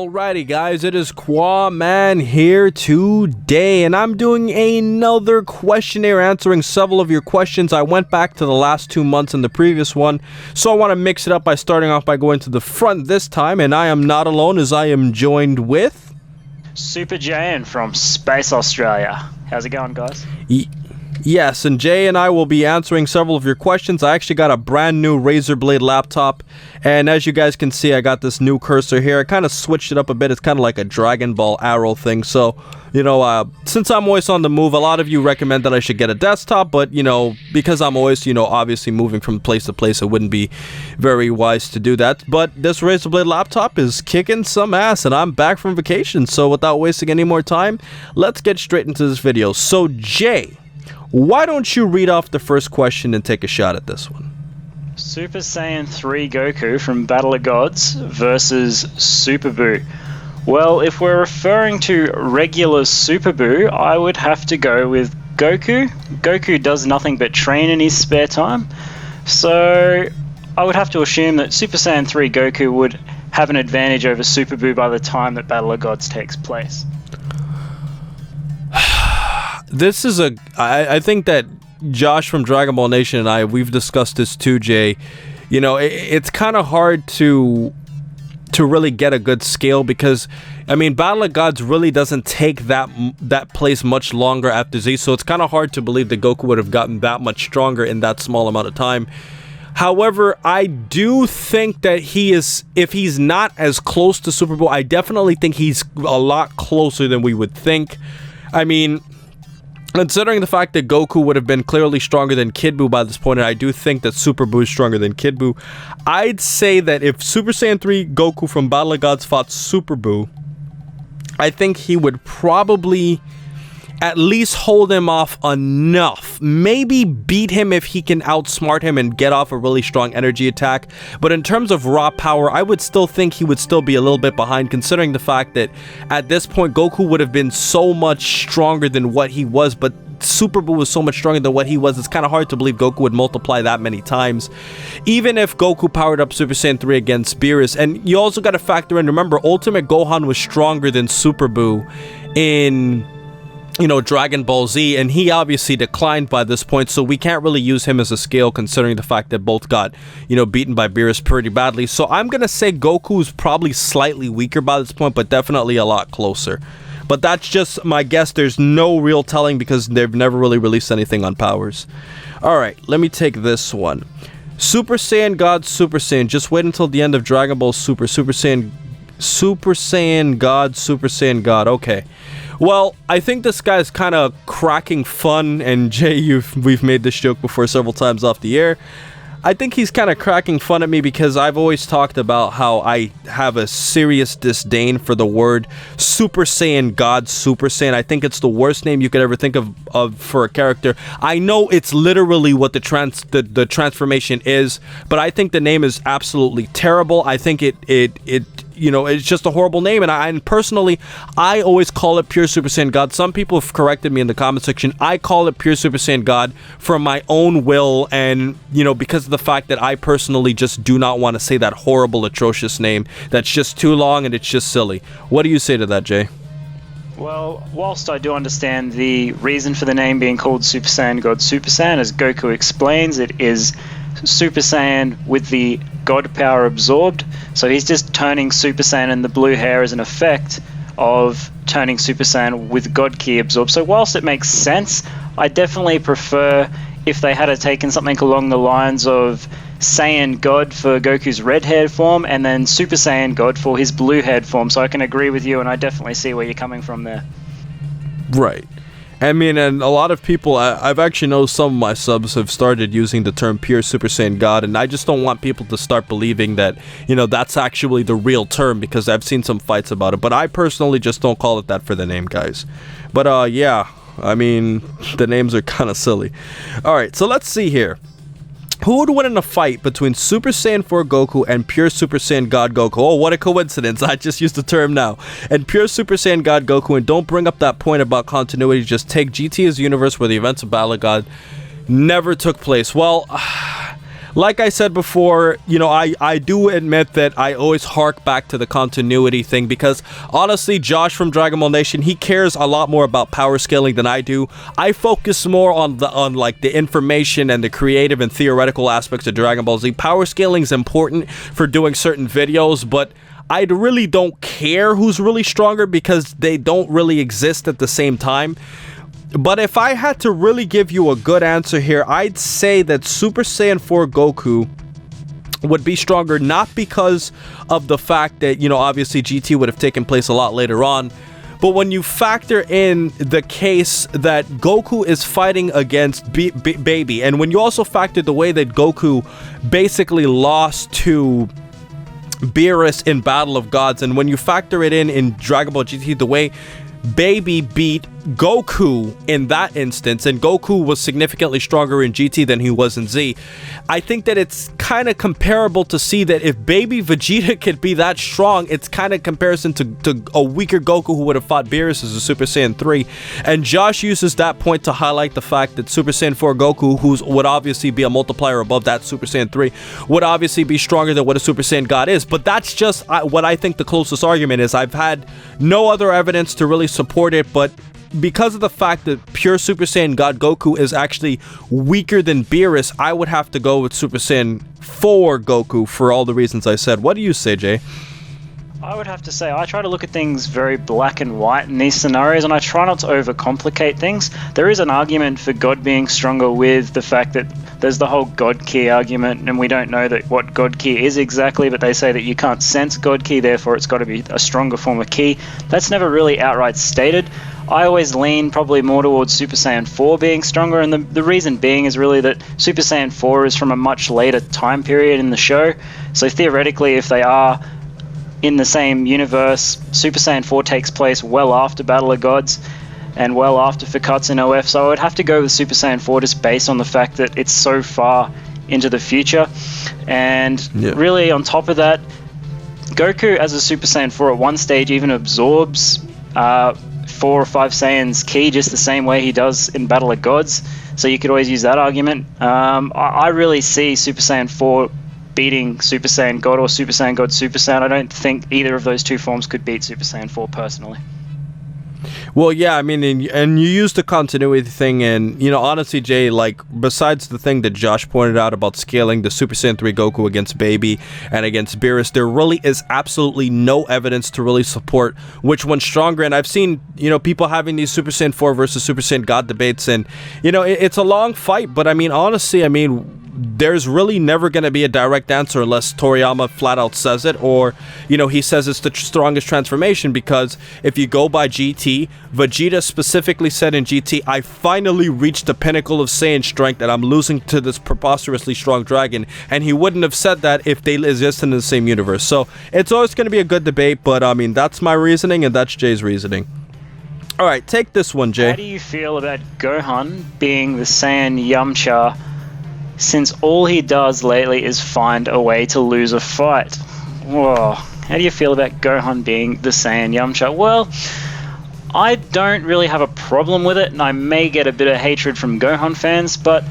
Alrighty guys, it is Qaaman here today, and I'm doing another questionnaire answering several of your questions. I went back to the last 2 months in the previous one, so I want to mix it up by starting off by going to the front this time, and I am not alone as I am joined with... Super Jayain from Space Australia. How's it going, guys? Yes, and Jay and I will be answering several of your questions. I actually got a brand new Razer Blade laptop, and as you guys can see, I got this new cursor here. I kind of switched it up a bit. It's kind of like a Dragon Ball arrow thing, so, you know, since I'm always on the move, a lot of you recommend that I should get a desktop, but, you know, because I'm always, you know, obviously moving from place to place, it wouldn't be very wise to do that. But this Razer Blade laptop is kicking some ass, and I'm back from vacation, so without wasting any more time, let's get straight into this video. So, Jay, why don't you read off the first question and take a shot at this one? Super Saiyan 3 Goku from Battle of Gods versus Super Buu. Well, if we're referring to regular Super Buu, I would have to go with Goku. Goku does nothing but train in his spare time, so I would have to assume that Super Saiyan 3 Goku would have an advantage over Super Buu by the time that Battle of Gods takes place. This is I think that Josh from Dragon Ball Nation and we've discussed this too, Jay. You know, it's kind of hard to really get a good scale because, I mean, Battle of Gods really doesn't take that place much longer after Z, so it's kind of hard to believe that Goku would have gotten that much stronger in that small amount of time. However, I do think that he is, if he's not as close to Super Buu, I definitely think he's a lot closer than we would think. I mean, considering the fact that Goku would have been clearly stronger than Kid Buu by this point, and I do think that Super Buu is stronger than Kid Buu, I'd say that if Super Saiyan 3 Goku from Battle of Gods fought Super Buu, I think he would probably at least hold him off enough. Maybe beat him if he can outsmart him and get off a really strong energy attack. But in terms of raw power, I would still think he would still be a little bit behind, considering the fact that at this point, Goku would have been so much stronger than what he was, but Super Buu was so much stronger than what he was. It's kind of hard to believe Goku would multiply that many times, even if Goku powered up Super Saiyan 3 against Beerus. And you also got to factor in, remember, Ultimate Gohan was stronger than Super Buu in, you know, Dragon Ball Z, and he obviously declined by this point, so we can't really use him as a scale considering the fact that both got, you know, beaten by Beerus pretty badly. So I'm gonna say Goku's probably slightly weaker by this point, but definitely a lot closer. But that's just my guess. There's no real telling because they've never really released anything on powers. Alright, let me take this one. Super Saiyan God, Super Saiyan. Just wait until the end of Dragon Ball Super. Super Saiyan God, Super Saiyan God. Okay. Well, I think this guy's kind of cracking fun, and Jay, we've made this joke before several times off the air. I think he's kind of cracking fun at me because I've always talked about how I have a serious disdain for the word Super Saiyan God, Super Saiyan. I think it's the worst name you could ever think of for a character. I know it's literally what the transformation is, but I think the name is absolutely terrible. I think it you know, it's just a horrible name, and personally, I always call it pure Super Saiyan God. Some people have corrected me in the comment section. I call it pure Super Saiyan God from my own will, and, you know, because of the fact that I personally just do not want to say that horrible, atrocious name that's just too long and it's just silly. What do you say to that, Jay? Well, whilst I do understand the reason for the name being called Super Saiyan God Super Saiyan, as Goku explains, it is Super Saiyan with the God power absorbed, so he's just turning Super Saiyan, and the blue hair is an effect of turning Super Saiyan with God Ki absorbed. So whilst it makes sense, I definitely prefer if they had taken something along the lines of Saiyan God for Goku's red-haired form, and then Super Saiyan God for his blue-haired form. So I can agree with you, and I definitely see where you're coming from there. Right. I mean, and a lot of people, I've actually know some of my subs have started using the term pure Super Saiyan God, and I just don't want people to start believing that, you know, that's actually the real term, because I've seen some fights about it, but I personally just don't call it that for the name, guys. But, yeah, I mean, the names are kind of silly. Alright, so let's see here. Who would win in a fight between Super Saiyan 4 Goku and pure Super Saiyan God Goku? Oh, what a coincidence. I just used the term now. And pure Super Saiyan God Goku, and don't bring up that point about continuity, just take GT as a universe where the events of Battle of God never took place. Well, like I said before, I do admit that I always hark back to the continuity thing, because honestly, Josh from Dragon Ball Nation, he cares a lot more about power scaling than I do. I focus more on the information and the creative and theoretical aspects of Dragon Ball Z. Power scaling is important for doing certain videos, but I really don't care who's really stronger because they don't really exist at the same time. But if I had to really give you a good answer here, I'd say that Super Saiyan 4 Goku would be stronger, not because of the fact that, obviously GT would have taken place a lot later on, but when you factor in the case that Goku is fighting against Baby, and when you also factor the way that Goku basically lost to Beerus in Battle of Gods, and when you factor it in Dragon Ball GT, the way Baby beat Goku in that instance, and Goku was significantly stronger in GT than he was in Z, I think that it's kind of comparable to see that if Baby Vegeta could be that strong, it's kind of comparison to a weaker Goku who would have fought Beerus as a Super Saiyan 3. And Josh uses that point to highlight the fact that Super Saiyan 4 Goku, who would obviously be a multiplier above that Super Saiyan 3, would obviously be stronger than what a Super Saiyan God is. But that's just what I think the closest argument is. I've had no other evidence to really support it, but because of the fact that pure Super Saiyan God Goku is actually weaker than Beerus, I would have to go with Super Saiyan 4 Goku for all the reasons I said. What do you say, Jay? I would have to say I try to look at things very black and white in these scenarios, and I try not to overcomplicate things. There is an argument for God being stronger with the fact that there's the whole God Key argument, and we don't know what God Key is exactly, but they say that you can't sense God Key, therefore it's got to be a stronger form of Key. That's never really outright stated. I always lean probably more towards Super Saiyan 4 being stronger, and the reason being is really that Super Saiyan 4 is from a much later time period in the show, so theoretically if they are in the same universe, Super Saiyan 4 takes place well after Battle of Gods and well after Fukkatsu no F, so I would have to go with Super Saiyan 4 just based on the fact that it's so far into the future. And really on top of that, Goku as a Super Saiyan 4 at one stage even absorbs 4 or 5 Saiyans Ki just the same way he does in Battle of Gods, so you could always use that argument. I really see Super Saiyan 4 beating Super Saiyan God or Super Saiyan God Super Saiyan. I don't think either of those two forms could beat Super Saiyan 4 personally. Well, yeah, I mean, and you used the continuity thing, and, honestly, Jay, like, besides the thing that Josh pointed out about scaling the Super Saiyan 3 Goku against Baby and against Beerus, there really is absolutely no evidence to really support which one's stronger. And I've seen, people having these Super Saiyan 4 versus Super Saiyan God debates, and, it's a long fight, but, honestly, there's really never going to be a direct answer unless Toriyama flat out says it, or he says it's the strongest transformation, because if you go by GT, Vegeta specifically said in GT, I finally reached the pinnacle of Saiyan strength and I'm losing to this preposterously strong dragon, and he wouldn't have said that if they existed in the same universe. So it's always going to be a good debate, but that's my reasoning and that's Jay's reasoning. Alright, take this one, Jay. How do you feel about Gohan being the Saiyan Yamcha, since all he does lately is find a way to lose a fight? Whoa. How do you feel about Gohan being the Saiyan Yamcha? Well, I don't really have a problem with it, and I may get a bit of hatred from Gohan fans, but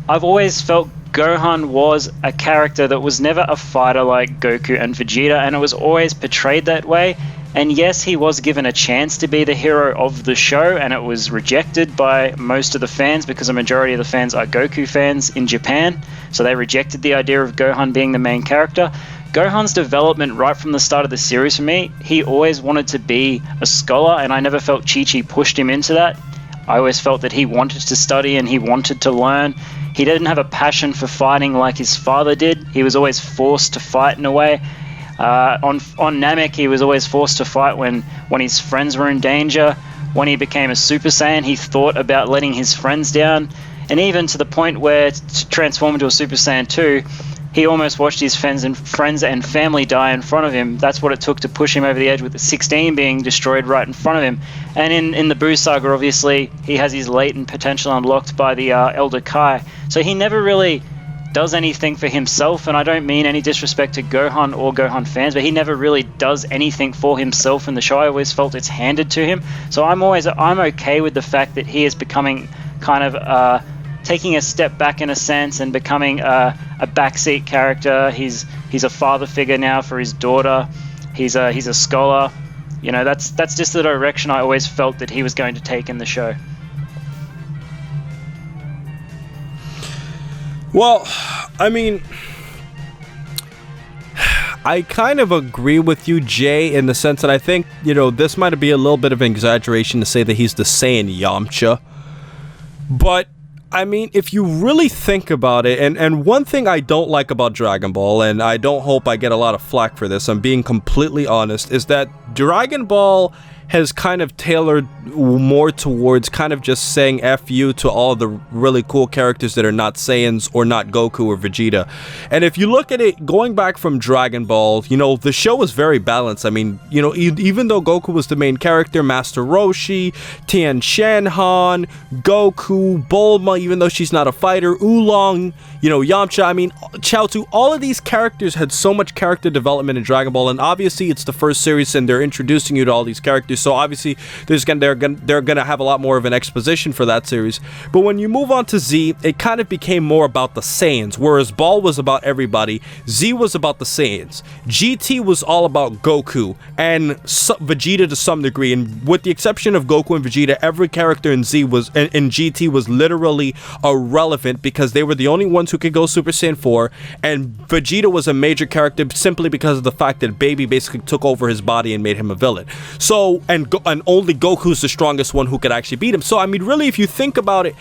I've always felt Gohan was a character that was never a fighter like Goku and Vegeta, and it was always portrayed that way. And yes, he was given a chance to be the hero of the show, and it was rejected by most of the fans because a majority of the fans are Goku fans in Japan, so they rejected the idea of Gohan being the main character. Gohan's development right from the start of the series for me, he always wanted to be a scholar, and I never felt Chi-Chi pushed him into that. I always felt that he wanted to study and he wanted to learn. He didn't have a passion for fighting like his father did. He was always forced to fight in a way. On Namek, he was always forced to fight when his friends were in danger. When he became a Super Saiyan, he thought about letting his friends down. And even to the point where, to transform into a Super Saiyan 2, he almost watched his friends and family die in front of him. That's what it took to push him over the edge, with the 16 being destroyed right in front of him. And in the Buu Saga, obviously, he has his latent potential unlocked by the Elder Kai. So he never really does anything for himself, and I don't mean any disrespect to Gohan or Gohan fans, but he never really does anything for himself in the show. I always felt it's handed to him. So I'm okay with the fact that he is becoming kind of taking a step back in a sense and becoming a backseat character. He's a father figure now for his daughter. He's a scholar. You know, that's just the direction I always felt that he was going to take in the show. Well, I mean, I kind of agree with you, Jay, in the sense that I think, you know, this might be a little bit of an exaggeration to say that he's the Saiyan Yamcha. But, I mean, if you really think about it, and one thing I don't like about Dragon Ball, and I don't hope I get a lot of flack for this, I'm being completely honest, is that Dragon Ball has kind of tailored more towards kind of just saying F you to all the really cool characters that are not Saiyans or not Goku or Vegeta. And if you look at it, going back from Dragon Ball, you know, the show was very balanced. I mean, you know, even though Goku was the main character, Master Roshi, Tien Shanhan, Goku, Bulma, even though she's not a fighter, Oolong, you know, Yamcha, I mean, Chaozu, all of these characters had so much character development in Dragon Ball, and obviously it's the first series and they're introducing you to all these characters, so obviously they're gonna have a lot more of an exposition for that series. But when you move on to Z, it kind of became more about the Saiyans, whereas Ball was about everybody, Z was about the Saiyans, GT was all about Goku and Vegeta to some degree, and with the exception of Goku and Vegeta, every character in Z was in GT was literally irrelevant because they were the only ones who could go Super Saiyan 4, and Vegeta was a major character simply because of the fact that Baby basically took over his body and made him a villain. So, and only Goku's the strongest one who could actually beat him. So, I mean, really, if you think about it,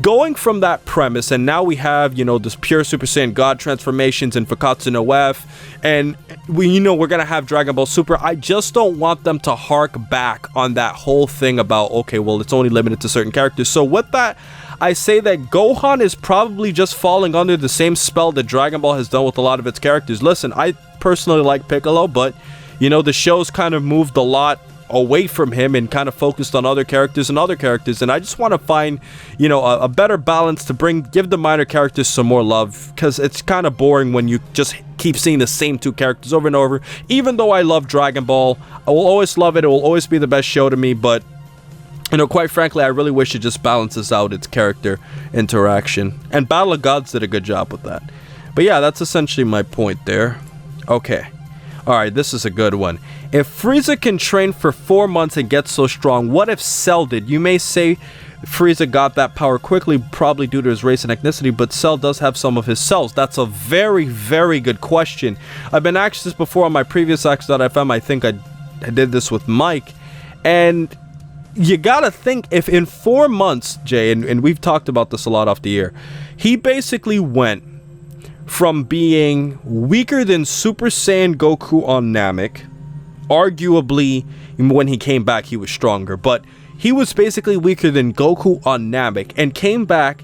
going from that premise, and now we have, you know, this pure Super Saiyan God transformations and Fakatsu no F, and we're gonna have Dragon Ball Super. I just don't want them to hark back on that whole thing about, okay, well, it's only limited to certain characters. So with that, I say that Gohan is probably just falling under the same spell that Dragon Ball has done with a lot of its characters. Listen, I personally like Piccolo, but, you know, the show's kind of moved a lot away from him and kind of focused on other characters, and I just want to find, you know, a better balance to give the minor characters some more love, because it's kind of boring when you just keep seeing the same two characters over and over. Even though I love Dragon Ball, I will always love it, it will always be the best show to me, but, you know, quite frankly, I really wish it just balances out its character interaction, and Battle of Gods did a good job with that. But yeah, that's essentially my point there. Okay. Alright, this is a good one. If Frieza can train for 4 months and get so strong, what if Cell did? You may say Frieza got that power quickly, probably due to his race and ethnicity, but Cell does have some of his cells. That's a very, very good question. I've been asked this before on my previous X.FM. I think I did this with Mike. And you gotta think, if in 4 months, Jay, and we've talked about this a lot off the air, he basically went from being weaker than Super Saiyan Goku on Namek. Arguably, when he came back, he was stronger, but he was basically weaker than Goku on Namek and came back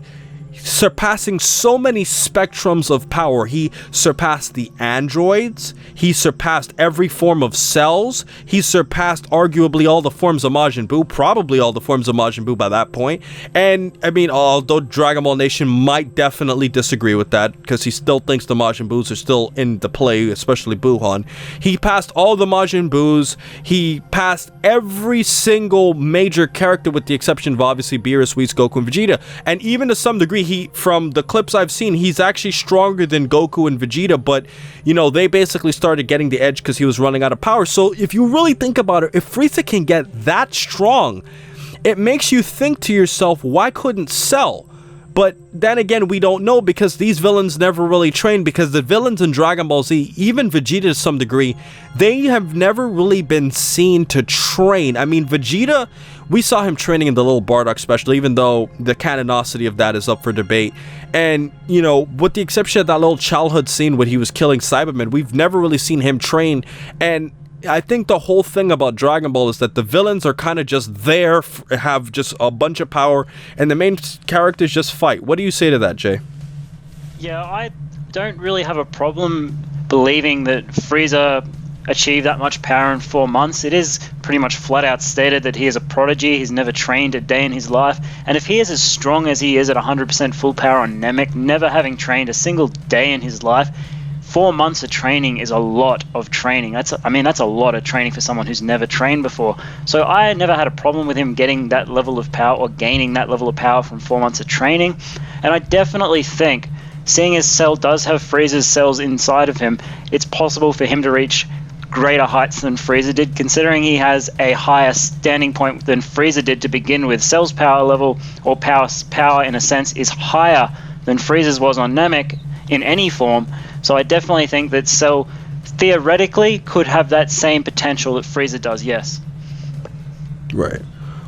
surpassing so many spectrums of power. He surpassed the androids, he surpassed every form of cells, he surpassed arguably all the forms of Majin Buu, probably all the forms of Majin Buu by that point. And I mean, although Dragon Ball Nation might definitely disagree with that, because he still thinks the Majin Buus are still in the play, especially Buuhan, he passed all the Majin Buus, he passed every single major character with the exception of obviously Beerus, Whis, Goku, and Vegeta. And even to some degree, from the clips I've seen, he's actually stronger than Goku and Vegeta, but, you know, they basically started getting the edge because he was running out of power. So if you really think about it, if Frieza can get that strong, it makes you think to yourself, why couldn't Cell? But then again, we don't know, because these villains never really train, because the villains in Dragon Ball Z, even Vegeta to some degree, they have never really been seen to train. I mean, Vegeta, we saw him training in the little Bardock special, even though the canonicity of that is up for debate. And, you know, with the exception of that little childhood scene when he was killing Cybermen, we've never really seen him train. And I think the whole thing about Dragon Ball is that the villains are kind of just there, have just a bunch of power, and the main characters just fight. What do you say to that, Jay? Yeah, I don't really have a problem believing that Frieza achieved that much power in 4 months. It is pretty much flat out stated that he is a prodigy. He's never trained a day in his life. And if he is as strong as he is at 100% full power on Namek, never having trained a single day in his life, 4 months of training is a lot of training. That's a lot of training for someone who's never trained before. So I never had a problem with him getting that level of power or gaining that level of power from 4 months of training. And I definitely think, seeing as Cell does have Frieza's cells inside of him, it's possible for him to reach greater heights than Frieza did, considering he has a higher standing point than Frieza did to begin with. Cell's power level, or power in a sense, is higher than Frieza's was on Namek in any form. So I definitely think that Cell theoretically could have that same potential that Frieza does, yes. Right.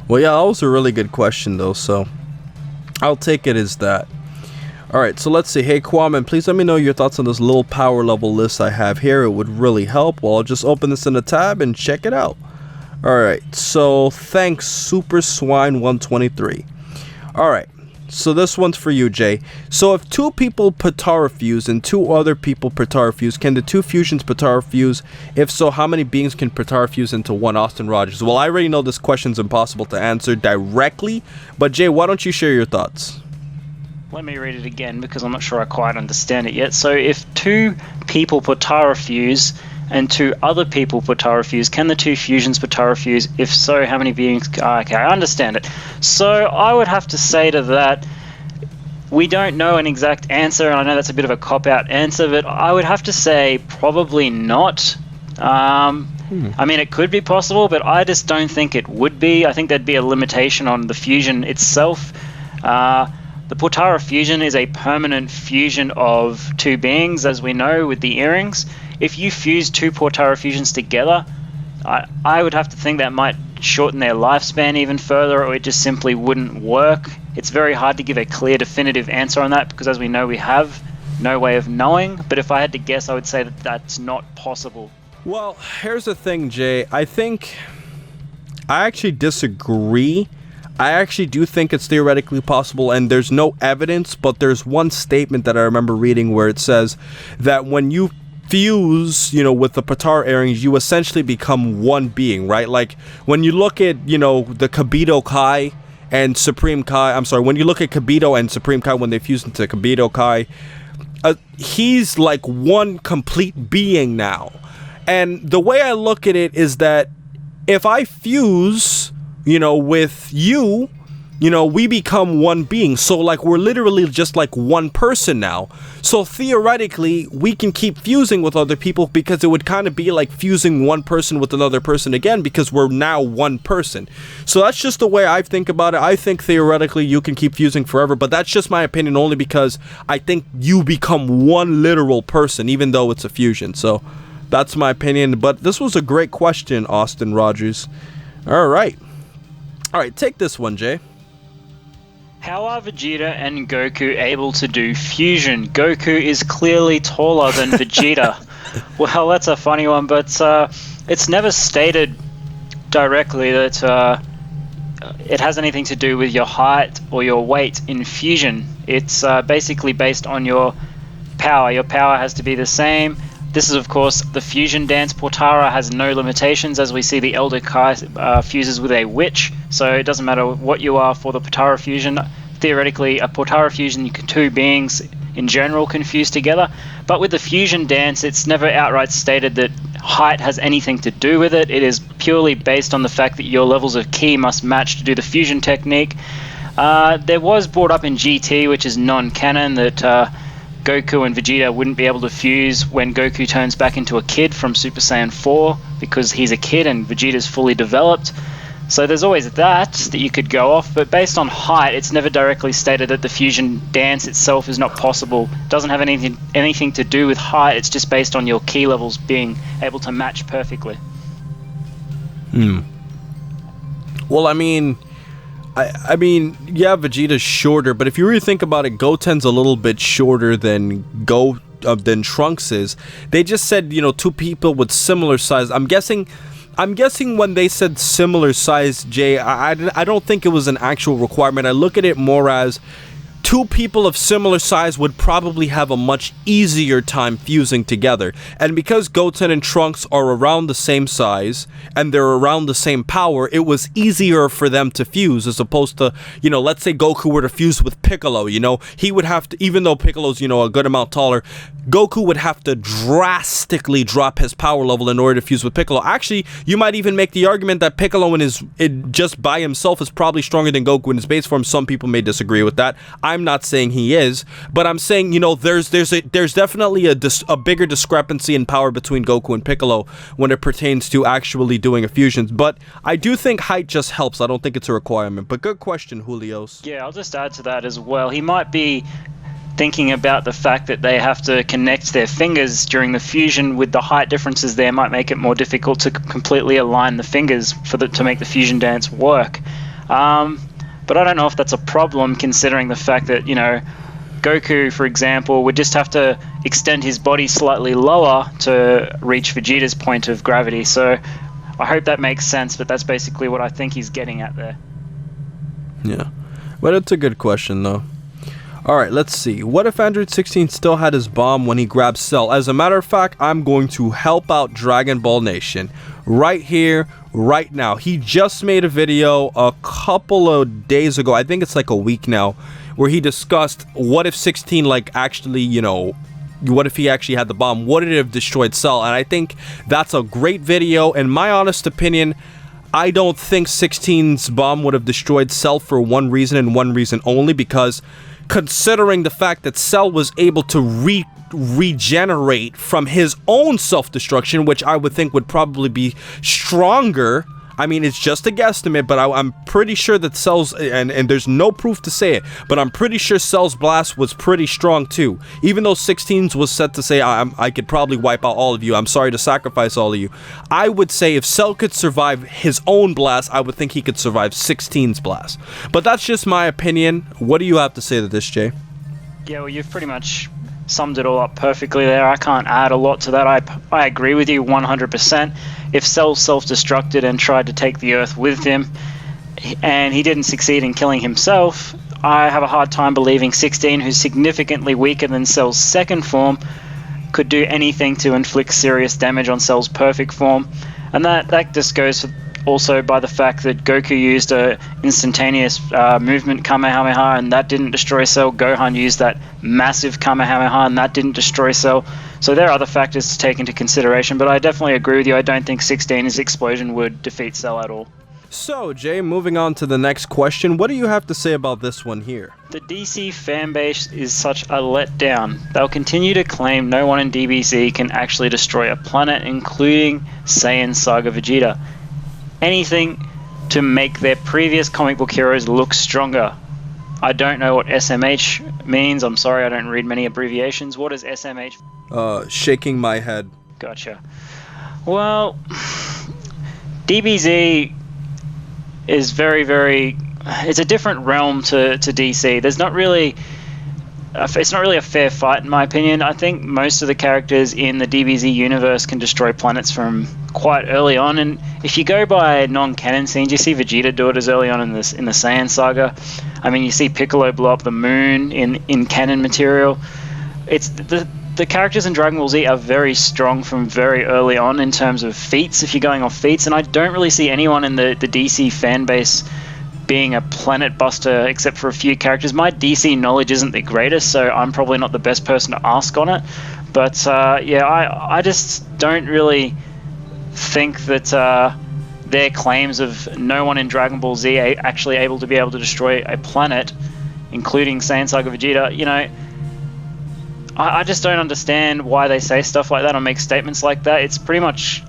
Well, yeah, that was a really good question, though, so I'll take it as that. Alright, so let's see. Hey, Qaaman, please let me know your thoughts on this little power level list I have here. It would really help. Well, I'll just open this in a tab and check it out. Alright, so thanks, Super Swine 123. Alright. So this one's for you, Jay. So if 2 people Potara fuse and 2 other people Potara fuse, can the 2 fusions Potara fuse? If so, how many beings can Potara fuse into one? Austin Rogers. Well, I already know this question's impossible to answer directly, but Jay, why don't you share your thoughts? Let me read it again because I'm not sure I quite understand it yet. So if 2 people Potara fuse and 2 other people Potara fuse, can the 2 fusions Potara fuse? If so, how many beings? Okay, I understand it. So I would have to say to that, we don't know an exact answer, and I know that's a bit of a cop-out answer, but I would have to say probably not. I mean, it could be possible, but I just don't think it would be. I think there'd be a limitation on the fusion itself. The Potara fusion is a permanent fusion of 2 beings, as we know with the earrings. If you fuse 2 Potara fusions together, I would have to think that might shorten their lifespan even further, or it just simply wouldn't work. It's very hard to give a clear, definitive answer on that because, as we know, we have no way of knowing. But if I had to guess, I would say that that's not possible. Well, here's the thing, Jay. I actually disagree. I actually do think it's theoretically possible, and there's no evidence, but there's one statement that I remember reading where it says that when you fuse, with the Potara earrings, you essentially become one being, right? Like, when you look at, the Kibito Kai and Supreme Kai, when you look at Kibito and Supreme Kai when they fuse into Kibito Kai, he's like one complete being now. And the way I look at it is that if I fuse with you, we become one being. So, like, we're literally just like one person now. So, theoretically, we can keep fusing with other people because it would kind of be like fusing one person with another person again because we're now one person. So, that's just the way I think about it. I think theoretically you can keep fusing forever, but that's just my opinion only because I think you become one literal person, even though it's a fusion. So, that's my opinion. But this was a great question, Austin Rogers. All right, take this one, Jay. How are Vegeta and Goku able to do fusion? Goku is clearly taller than Vegeta. Well, that's a funny one, but it's never stated directly that it has anything to do with your height or your weight in fusion. It's basically based on your power. Your power has to be the same. This is, of course, the fusion dance. Potara has no limitations, as we see the Elder Kai fuses with a witch, so it doesn't matter what you are for the Potara fusion. Theoretically, a Potara fusion, 2 beings in general can fuse together, but with the fusion dance, it's never outright stated that height has anything to do with it. It is purely based on the fact that your levels of ki must match to do the fusion technique. There was brought up in GT, which is non-canon, that Goku and Vegeta wouldn't be able to fuse when Goku turns back into a kid from Super Saiyan 4 because he's a kid and Vegeta's fully developed. So there's always that you could go off, but based on height, it's never directly stated that the fusion dance itself is not possible. It doesn't have anything to do with height, it's just based on your ki levels being able to match perfectly. Well, I mean, yeah, Vegeta's shorter, but if you really think about it, Goten's a little bit shorter than Trunks is. They just said, 2 people with similar size. I'm guessing when they said similar size, Jay, I don't think it was an actual requirement. I look at it more as two people of similar size would probably have a much easier time fusing together. And because Goten and Trunks are around the same size and they're around the same power, it was easier for them to fuse, as opposed to, you know, let's say Goku were to fuse with Piccolo, you know, he would have to, even though Piccolo's, you know, a good amount taller, Goku would have to drastically drop his power level in order to fuse with Piccolo. Actually, you might even make the argument that Piccolo just by himself is probably stronger than Goku in his base form. Some people may disagree with that. I'm not saying he is, but I'm saying, you know, there's definitely a bigger discrepancy in power between Goku and Piccolo when it pertains to actually doing a fusion. But I do think height just helps. I don't think it's a requirement. But good question, Julios. Yeah, I'll just add to that as well. He might be thinking about the fact that they have to connect their fingers during the fusion. With the height differences there, might make it more difficult to completely align the fingers to make the fusion dance work. But I don't know if that's a problem, considering the fact that, you know, Goku, for example, would just have to extend his body slightly lower to reach Vegeta's point of gravity. So I hope that makes sense, but that's basically what I think he's getting at there. Yeah, but it's a good question though. Alright, let's see. What if Android 16 still had his bomb when he grabbed Cell? As a matter of fact, I'm going to help out Dragon Ball Nation right here, right now. He just made a video a couple of days ago, I think it's like a week now, where he discussed what if 16, like, actually, you know, what if he actually had the bomb? Would it have destroyed Cell? And I think that's a great video. In my honest opinion, I don't think 16's bomb would have destroyed Cell for one reason and one reason only, because considering the fact that Cell was able to regenerate from his own self-destruction, which I would think would probably be stronger. I mean, it's just a guesstimate, but I'm pretty sure that Cell's, and there's no proof to say it, but I'm pretty sure Cell's blast was pretty strong too. Even though 16's was set to say, I could probably wipe out all of you, I'm sorry to sacrifice all of you. I would say if Cell could survive his own blast, I would think he could survive 16's blast. But that's just my opinion. What do you have to say to this, Jay? Yeah, well, you've pretty much summed it all up perfectly there. I can't add a lot to that. I agree with you 100%. If Cell self-destructed and tried to take the Earth with him, and he didn't succeed in killing himself, I have a hard time believing 16, who's significantly weaker than Cell's second form, could do anything to inflict serious damage on Cell's perfect form. And that just goes also by the fact that Goku used a instantaneous movement Kamehameha, and that didn't destroy Cell. Gohan used that massive Kamehameha, and that didn't destroy Cell. So there are other factors to take into consideration, but I definitely agree with you. I don't think 16's explosion would defeat Cell at all. So, Jay, moving on to the next question, what do you have to say about this one here? The DC fanbase is such a letdown. They'll continue to claim no one in DBZ can actually destroy a planet, including Saiyan Saga Vegeta. Anything to make their previous comic book heroes look stronger. I don't know what SMH means. I'm sorry, I don't read many abbreviations. What is SMH? Shaking my head. Gotcha. Well, DBZ is very, very... It's a different realm to DC. There's not really... It's not really a fair fight, in my opinion. I think most of the characters in the DBZ universe can destroy planets from quite early on, and if you go by non-canon scenes, you see Vegeta do it as early on in the Saiyan saga. I mean, you see Piccolo blow up the moon in canon material. It's the characters in Dragon Ball Z are very strong from very early on in terms of feats, if you're going off feats, and I don't really see anyone in the DC fan base being a planet buster except for a few characters. My DC knowledge isn't the greatest, so I'm probably not the best person to ask on it. But yeah, I just don't really think that their claims of no one in Dragon Ball Z are actually able to destroy a planet, including Saiyan Saga Vegeta, you know, I just don't understand why they say stuff like that or make statements like that. It's pretty much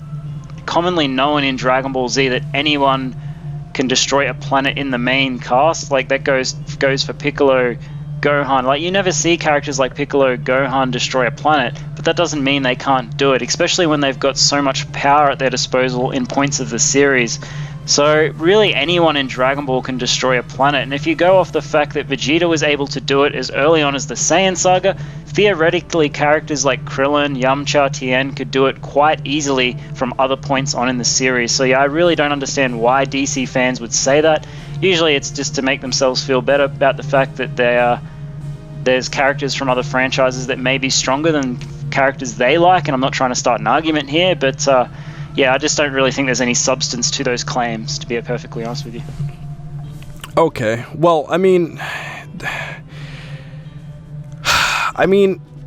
commonly known in Dragon Ball Z that anyone can destroy a planet in the main cast. Like, that goes for Piccolo, Gohan. Like, you never see characters like Piccolo, Gohan destroy a planet, but that doesn't mean they can't do it, especially when they've got so much power at their disposal in points of the series. So really anyone in Dragon Ball can destroy a planet, and if you go off the fact that Vegeta was able to do it as early on as the Saiyan Saga, theoretically characters like Krillin, Yamcha, Tien could do it quite easily from other points on in the series. So yeah, I really don't understand why DC fans would say that. Usually it's just to make themselves feel better about the fact that they are there's characters from other franchises that may be stronger than characters they like, and I'm not trying to start an argument here, but yeah, I just don't really think there's any substance to those claims, to be perfectly honest with you. Okay, well, I mean,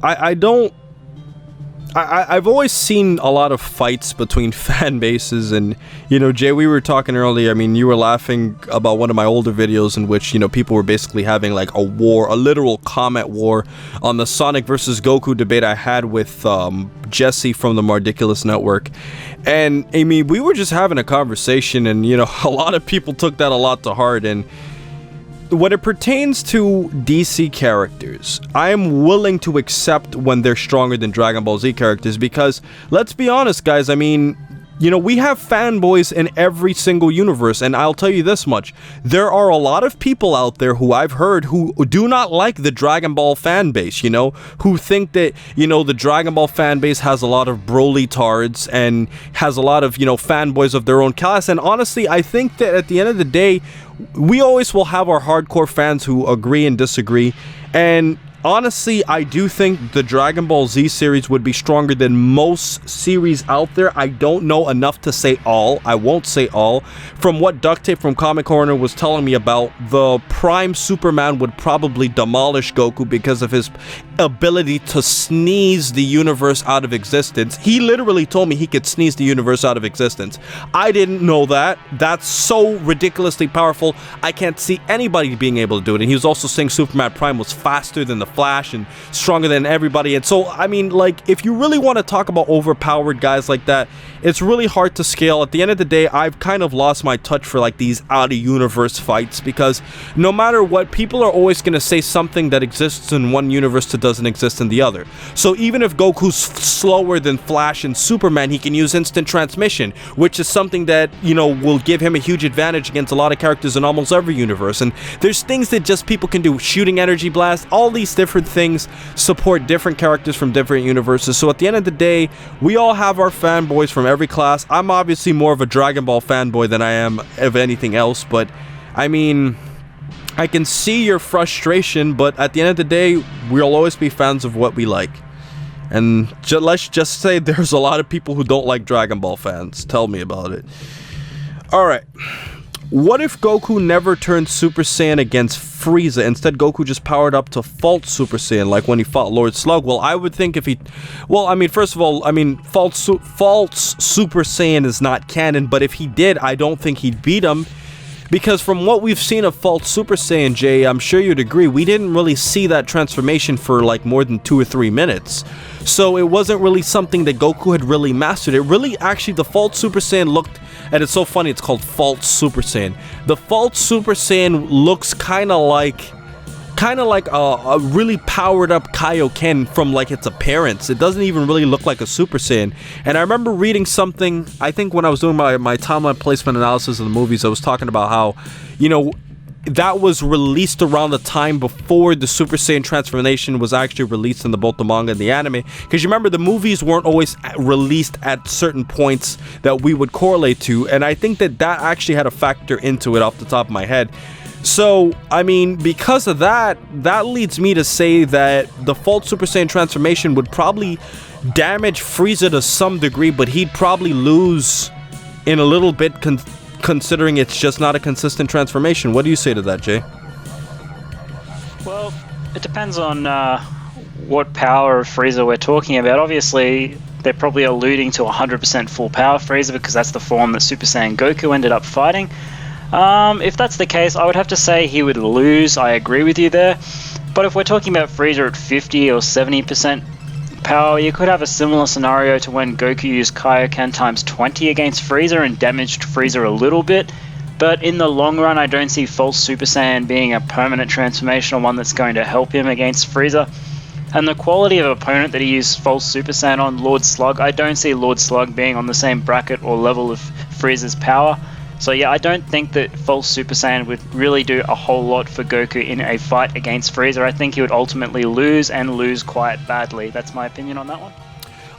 I don't. I've always seen a lot of fights between fan bases, and, you know, Jay, we were talking earlier, I mean, you were laughing about one of my older videos in which, you know, people were basically having like a war, a literal comment war on the Sonic versus Goku debate I had with Jesse from the Mardiculous Network. And, I mean, we were just having a conversation, and, you know, a lot of people took that a lot to heart, and when it pertains to DC characters, I am willing to accept when they're stronger than Dragon Ball Z characters, because, let's be honest, guys, I mean, you know, we have fanboys in every single universe, and I'll tell you this much. There are a lot of people out there who I've heard who do not like the Dragon Ball fan base, you know, who think that, you know, the Dragon Ball fan base has a lot of Broly-tards and has a lot of, you know, fanboys of their own class, and honestly, I think that at the end of the day, we always will have our hardcore fans who agree and disagree, and honestly, I do think the Dragon Ball Z series would be stronger than most series out there. I don't know enough to say all. I won't say all. From what Duct Tape from Comic Corner was telling me about, the Prime Superman would probably demolish Goku because of his ability to sneeze the universe out of existence. He literally told me he could sneeze the universe out of existence. I didn't know that. That's so ridiculously powerful. I can't see anybody being able to do it. And he was also saying Superman Prime was faster than the Flash and stronger than everybody. And so, I mean, like, if you really want to talk about overpowered guys like that, it's really hard to scale. At the end of the day, I've kind of lost my touch for like these out-of-universe fights, because no matter what, people are always going to say something that exists in one universe that doesn't exist in the other. So even if Goku's slower than Flash and Superman, he can use instant transmission, which is something that, you know, will give him a huge advantage against a lot of characters in almost every universe. And there's things that just people can do, shooting energy blast, all these different things support different characters from different universes. So at the end of the day, we all have our fanboys from every class. I'm obviously more of a Dragon Ball fanboy than I am of anything else, but I mean, I can see your frustration, but at the end of the day, we'll always be fans of what we like. And let's just say there's a lot of people who don't like Dragon Ball fans. Tell me about it. Alright. What if Goku never turned Super Saiyan against Frieza? Instead, Goku just powered up to false Super Saiyan, like when he fought Lord Slug. Well, I would think if he... Well, I mean, first of all, I mean, false Super Saiyan is not canon, but if he did, I don't think he'd beat him. Because from what we've seen of false Super Saiyan, Jay, I'm sure you'd agree, we didn't really see that transformation for like more than 2 or 3 minutes. So it wasn't really something that Goku had really mastered. It really, actually, the false Super Saiyan looked, and it's so funny, it's called false Super Saiyan. The false Super Saiyan looks kind of like a really powered up Kaioken from like its appearance. It doesn't even really look like a Super Saiyan. And I remember reading something, I think when I was doing my timeline placement analysis of the movies, I was talking about how, you know, that was released around the time before the Super Saiyan transformation was actually released in both the manga and the anime. Because you remember, the movies weren't always released at certain points that we would correlate to. And I think that actually had a factor into it off the top of my head. So, I mean, because of that, that leads me to say that the false Super Saiyan transformation would probably damage Frieza to some degree, but he'd probably lose in a little bit, considering it's just not a consistent transformation. What do you say to that, Jay? Well, it depends on what power of Frieza we're talking about. Obviously, they're probably alluding to 100% full power Frieza, because that's the form that Super Saiyan Goku ended up fighting. If that's the case, I would have to say he would lose. I agree with you there. But if we're talking about Frieza at 50 or 70% power, you could have a similar scenario to when Goku used Kaioken times 20 against Frieza and damaged Frieza a little bit. But in the long run, I don't see false Super Saiyan being a permanent transformation or one that's going to help him against Frieza. And the quality of opponent that he used false Super Saiyan on, Lord Slug, I don't see Lord Slug being on the same bracket or level of Frieza's power. So yeah, I don't think that false Super Saiyan would really do a whole lot for Goku in a fight against Frieza. I think he would ultimately lose, and lose quite badly. That's my opinion on that one.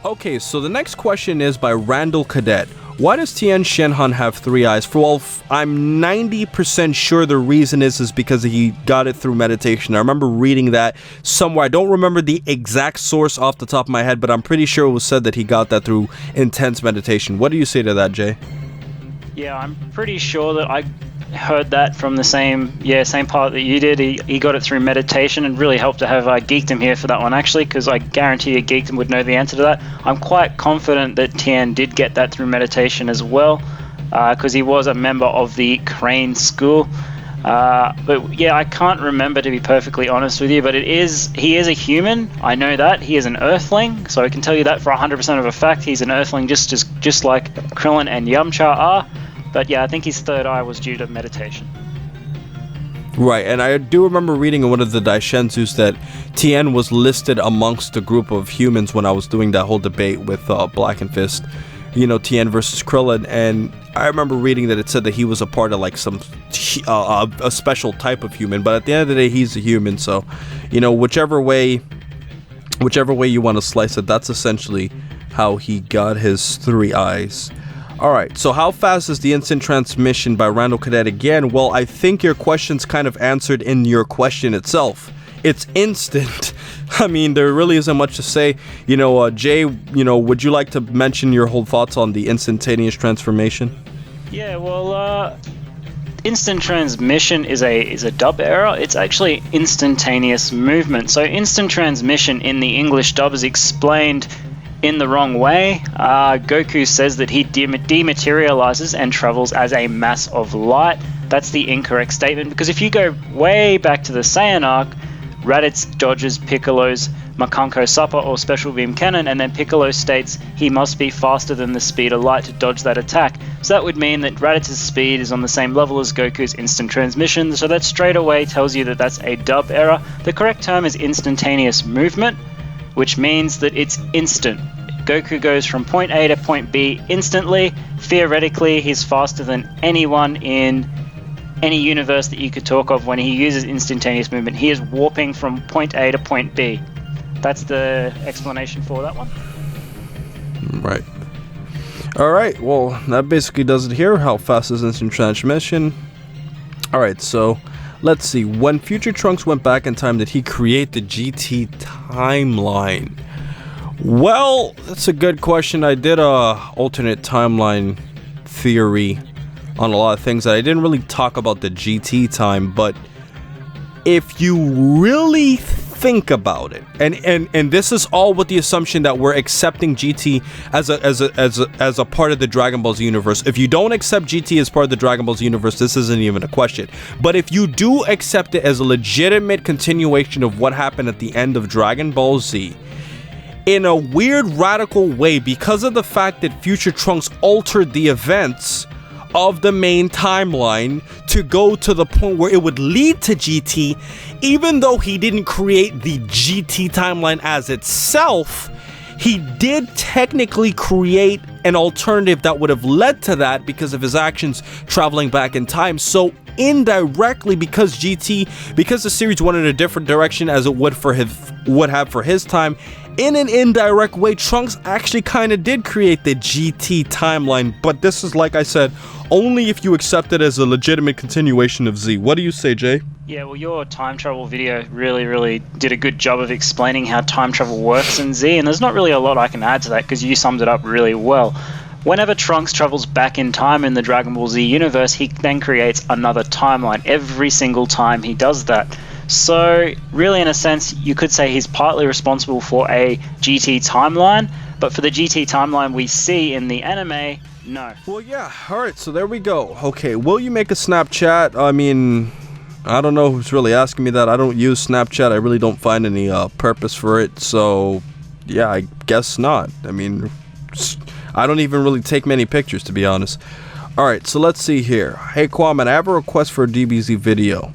Okay, so the next question is by Randall Cadet. Why does Tien Shenhan have 3 eyes? Well, I'm 90% sure the reason is because he got it through meditation. I remember reading that somewhere. I don't remember the exact source off the top of my head, but I'm pretty sure it was said that he got that through intense meditation. What do you say to that, Jay? Yeah, I'm pretty sure that I heard that from the same part that you did. He got it through meditation, and really helped to have Geekdom here for that one, actually, because I guarantee you Geekdom would know the answer to that. I'm quite confident that Tien did get that through meditation as well, because he was a member of the Crane School. But yeah, I can't remember, to be perfectly honest with you, but he is a human. I know that. He is an Earthling, so I can tell you that for 100% of a fact. He's an Earthling just like Krillin and Yamcha are. But yeah, I think his 3rd eye was due to meditation. Right, and I do remember reading in one of the Daishenzus that Tien was listed amongst a group of humans when I was doing that whole debate with Blackenfist, Tien versus Krillin, and I remember reading that it said that he was a part of like some a special type of human, but at the end of the day, he's a human, so whichever way you want to slice it, that's essentially how he got his 3 eyes. Alright, so how fast is the instant transmission by Randall Cadet again? Well, I think your question's kind of answered in your question itself. It's instant. I mean, there really isn't much to say. Jay, would you like to mention your whole thoughts on the instantaneous transformation? Yeah, well, instant transmission is a dub error. It's actually instantaneous movement. So instant transmission in the English dub is explained in the wrong way. Goku says that he dematerializes and travels as a mass of light. That's the incorrect statement, because if you go way back to the Saiyan arc, Raditz dodges Piccolo's Makanko Supper or Special Beam Cannon, and then Piccolo states he must be faster than the speed of light to dodge that attack. So that would mean that Raditz's speed is on the same level as Goku's instant transmission, so that straight away tells you that that's a dub error. The correct term is instantaneous movement, which means that it's instant. Goku goes from point A to point B instantly. Theoretically, he's faster than anyone in any universe that you could talk of when he uses instantaneous movement. He is warping from point A to point B. That's the explanation for that one. Right. Alright, well, that basically does it here. How fast is instant transmission? Alright, so let's see. When Future Trunks went back in time, did he create the GT timeline? Well, that's a good question. I did a alternate timeline theory on a lot of things that I didn't really talk about the GT time, but if you really think about it, and this is all with the assumption that we're accepting GT as a part of the Dragon Ball Z universe. If you don't accept GT as part of the Dragon Ball Z universe, this isn't even a question. But if you do accept it as a legitimate continuation of what happened at the end of Dragon Ball Z, in a weird radical way, because of the fact that Future Trunks altered the events of the main timeline to go to the point where it would lead to GT, even though he didn't create the GT timeline as itself, he did technically create an alternative that would have led to that because of his actions traveling back in time. So indirectly, because the series went in a different direction as it would have for his time, in an indirect way, Trunks actually kind of did create the GT timeline, but this is, like I said, only if you accept it as a legitimate continuation of Z. What do you say, Jay? Yeah, well, your time travel video really did a good job of explaining how time travel works in Z, and there's not really a lot I can add to that because you summed it up really well. Whenever Trunks travels back in time in the Dragon Ball Z universe, he then creates another timeline every single time he does that. So, really, in a sense, you could say he's partly responsible for a GT timeline, but for the GT timeline we see in the anime, no. Well, yeah, alright, so there we go. Okay, will you make a Snapchat? I mean, I don't know who's really asking me that. I don't use Snapchat. I really don't find any purpose for it, so yeah, I guess not. I mean, I don't even really take many pictures, to be honest. Alright, so let's see here. Hey, Qaaman, I have a request for a DBZ video.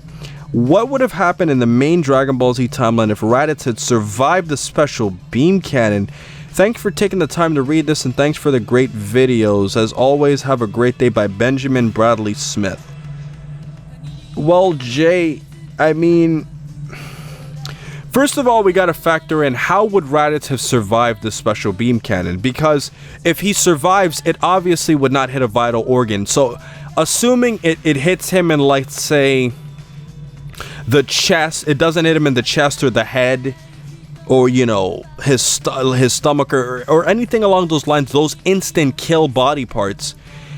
What would have happened in the main Dragon Ball Z timeline if Raditz had survived the special beam cannon? Thanks for taking the time to read this, and thanks for the great videos. As always, have a great day, by Benjamin Bradley Smith. Well, Jay, I mean, First of all, we gotta factor in how would Raditz have survived this special beam cannon, because if he survives, it obviously would not hit a vital organ. So, assuming it hits him in, like, say, the chest, it doesn't hit him in the chest or the head, or, you know, his stomach, or anything along those lines, those instant kill body parts.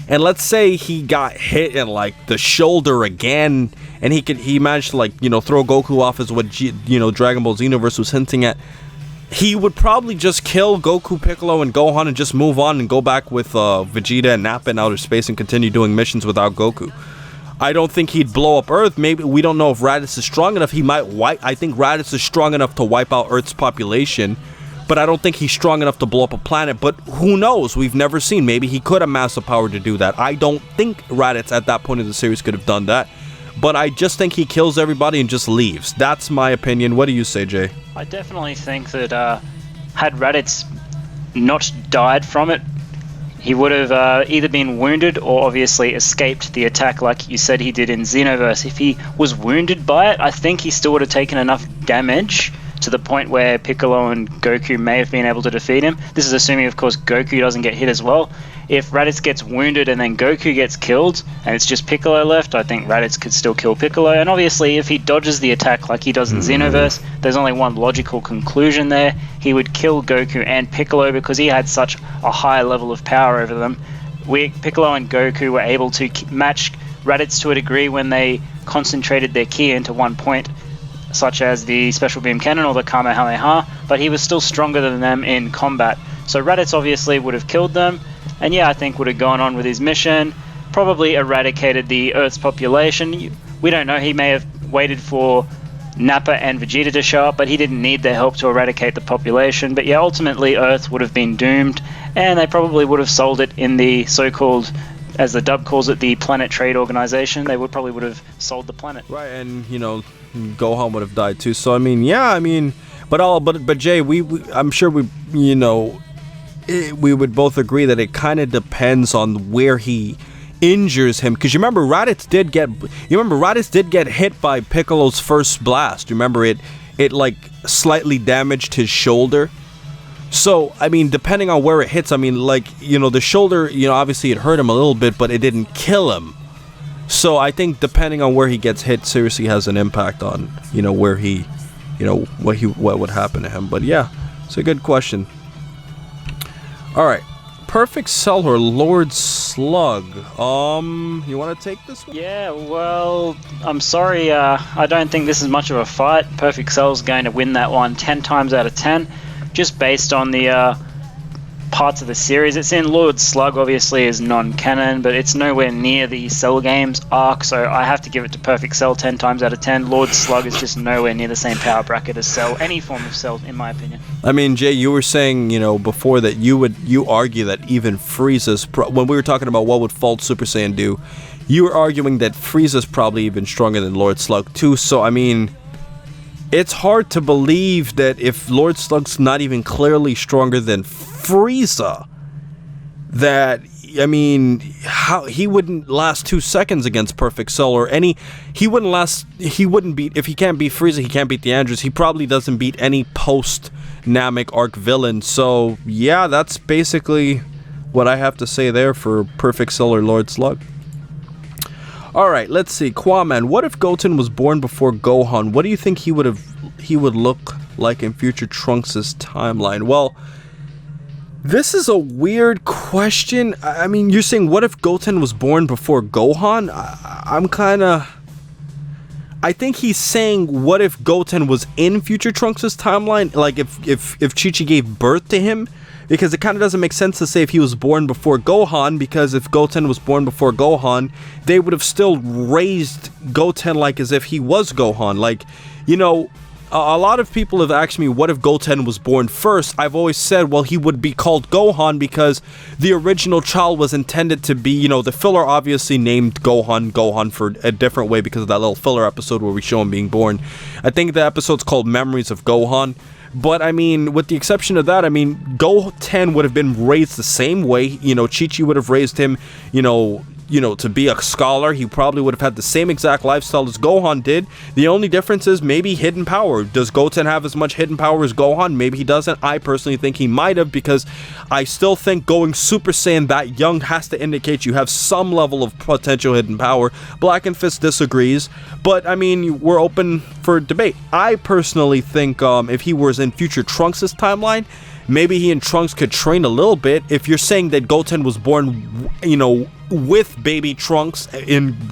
And let's say he got hit in, like, the shoulder again, and he managed to, like, you know, throw Goku off, as what Dragon Ball Xenoverse was hinting at. He would probably just kill Goku, Piccolo, and Gohan and just move on and go back with Vegeta and Nappa in outer space and continue doing missions without Goku. I don't think he'd blow up Earth. Maybe, we don't know if Raditz is strong enough. He might I think Raditz is strong enough to wipe out Earth's population, but I don't think he's strong enough to blow up a planet. But who knows? We've never seen. Maybe he could amass the power to do that. I don't think Raditz at that point in the series could have done that. But I just think he kills everybody and just leaves. That's my opinion. What do you say, Jay? I definitely think that had Raditz not died from it, he would have either been wounded or obviously escaped the attack like you said he did in Xenoverse. If he was wounded by it, I think he still would have taken enough damage to the point where Piccolo and Goku may have been able to defeat him. This is assuming, of course, Goku doesn't get hit as well. If Raditz gets wounded and then Goku gets killed, and it's just Piccolo left, I think Raditz could still kill Piccolo. And obviously, if he dodges the attack like he does in Xenoverse, there's only one logical conclusion there. He would kill Goku and Piccolo because he had such a high level of power over them. Piccolo and Goku were able to match Raditz to a degree when they concentrated their ki into one point, such as the Special Beam Cannon or the Kamehameha, but he was still stronger than them in combat. So Raditz obviously would have killed them, and yeah, I think would have gone on with his mission, probably eradicated the Earth's population. We don't know, he may have waited for Nappa and Vegeta to show up, but he didn't need their help to eradicate the population. But yeah, ultimately Earth would have been doomed, and they probably would have sold it in the so-called, as the dub calls it, the Planet Trade Organization. They probably would have sold the planet. Right, and you know, Gohan would have died too. So I mean, yeah, but Jay, I'm sure we would both agree that it kind of depends on where he injures him, because you remember Raditz did get hit by Piccolo's first blast. Remember it like slightly damaged his shoulder. So I mean, depending on where it hits, I mean, like, you know, the shoulder, you know, obviously it hurt him a little bit, but it didn't kill him. So I think depending on where he gets hit seriously has an impact on, you know, where he, you know, what would happen to him. But yeah, it's a good question. All right, Perfect Cell or Lord Slug? You want to take this one? Yeah, well, I'm sorry, I don't think this is much of a fight. Perfect Cell's going to win that one 10 times out of 10, just based on the parts of the series it's in. Lord Slug obviously is non-canon, but it's nowhere near the Cell games arc, so I have to give it to Perfect Cell 10 times out of 10. Lord Slug is just nowhere near the same power bracket as Cell, any form of Cell, in my opinion. I mean, Jay, you were saying, you know, before that you argue that even Frieza's, when we were talking about what would Fault Super Saiyan do, you were arguing that Frieza's probably even stronger than Lord Slug too. So I mean, it's hard to believe that if Lord Slug's not even clearly stronger than Frieza, that, I mean, how he wouldn't last 2 seconds against Perfect Cell or any, he wouldn't beat, if he can't beat Frieza, he can't beat the Androids, he probably doesn't beat any post-Namek arc villain. So yeah, that's basically what I have to say there for Perfect Cell or Lord Slug. Alright, let's see. Qaaman, what if Goten was born before Gohan? What do you think he would look like in future Trunks' timeline? Well, this is a weird question. I mean, you're saying what if Goten was born before Gohan? I think he's saying what if Goten was in future Trunks' timeline? Like if Chi-Chi gave birth to him? Because it kind of doesn't make sense to say if he was born before Gohan, because if Goten was born before Gohan, they would have still raised Goten like as if he was Gohan. Like, you know, a lot of people have asked me, what if Goten was born first? I've always said, well, he would be called Gohan because the original child was intended to be, you know, the filler obviously named Gohan for a different way because of that little filler episode where we show him being born. I think the episode's called Memories of Gohan. But, I mean, with the exception of that, I mean, Goten would have been raised the same way. You know, Chi-Chi would have raised him, you know, to be a scholar. He probably would have had the same exact lifestyle as Gohan did. The only difference is maybe hidden power. Does Goten have as much hidden power as Gohan? Maybe he doesn't. I personally think he might have, because I still think going Super Saiyan that young has to indicate you have some level of potential hidden power. Blackenfist disagrees, but I mean, we're open for debate. I personally think if he was in future Trunks' timeline, maybe he and Trunks could train a little bit. If you're saying that Goten was born, with baby Trunks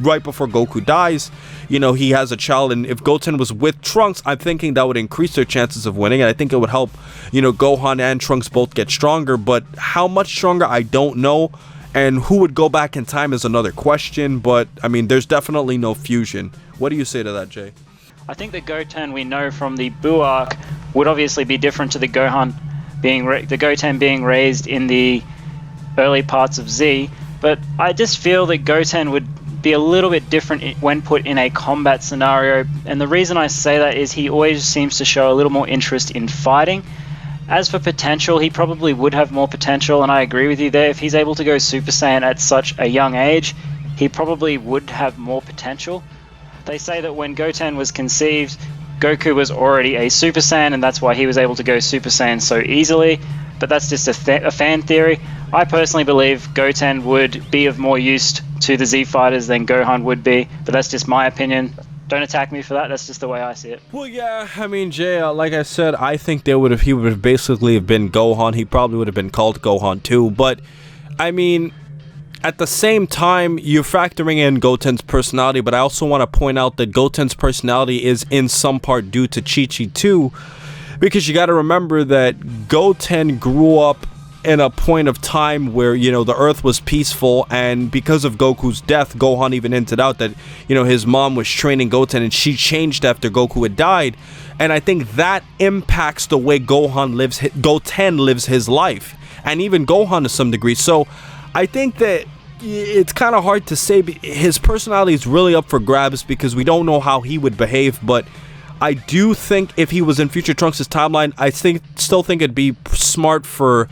right before Goku dies, he has a child, and if Goten was with Trunks, I'm thinking that would increase their chances of winning, and I think it would help, Gohan and Trunks both get stronger. But how much stronger, I don't know, and who would go back in time is another question, but I mean, there's definitely no fusion. What do you say to that, Jay? I think the Goten we know from the Buu arc would obviously be different to the Gohan the Goten being raised in the early parts of Z, but I just feel that Goten would be a little bit different when put in a combat scenario, and the reason I say that is he always seems to show a little more interest in fighting. As for potential, he probably would have more potential, and I agree with you there. If he's able to go Super Saiyan at such a young age, he probably would have more potential. They say that when Goten was conceived, Goku was already a Super Saiyan, and that's why he was able to go Super Saiyan so easily, but that's just a fan theory. I personally believe Goten would be of more use to the Z fighters than Gohan would be, but that's just my opinion. Don't attack me for that, that's just the way I see it. Well, yeah, I mean, Jay, like I said, I think he would have basically been Gohan. He probably would have been called Gohan too, but I mean, at the same time, you're factoring in Goten's personality, but I also want to point out that Goten's personality is in some part due to Chi-Chi too, because you got to remember that Goten grew up in a point of time where, the Earth was peaceful, and because of Goku's death, Gohan even hinted out that, his mom was training Goten, and she changed after Goku had died, and I think that impacts the way Goten lives his life, and even Gohan to some degree. So I think that it's kind of hard to say. His personality is really up for grabs because we don't know how he would behave, but I do think if he was in future Trunks' timeline, I still think it'd be smart for,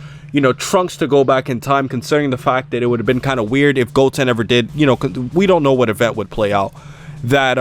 Trunks to go back in time, considering the fact that it would have been kind of weird if Goten ever did, we don't know what event would play out. That,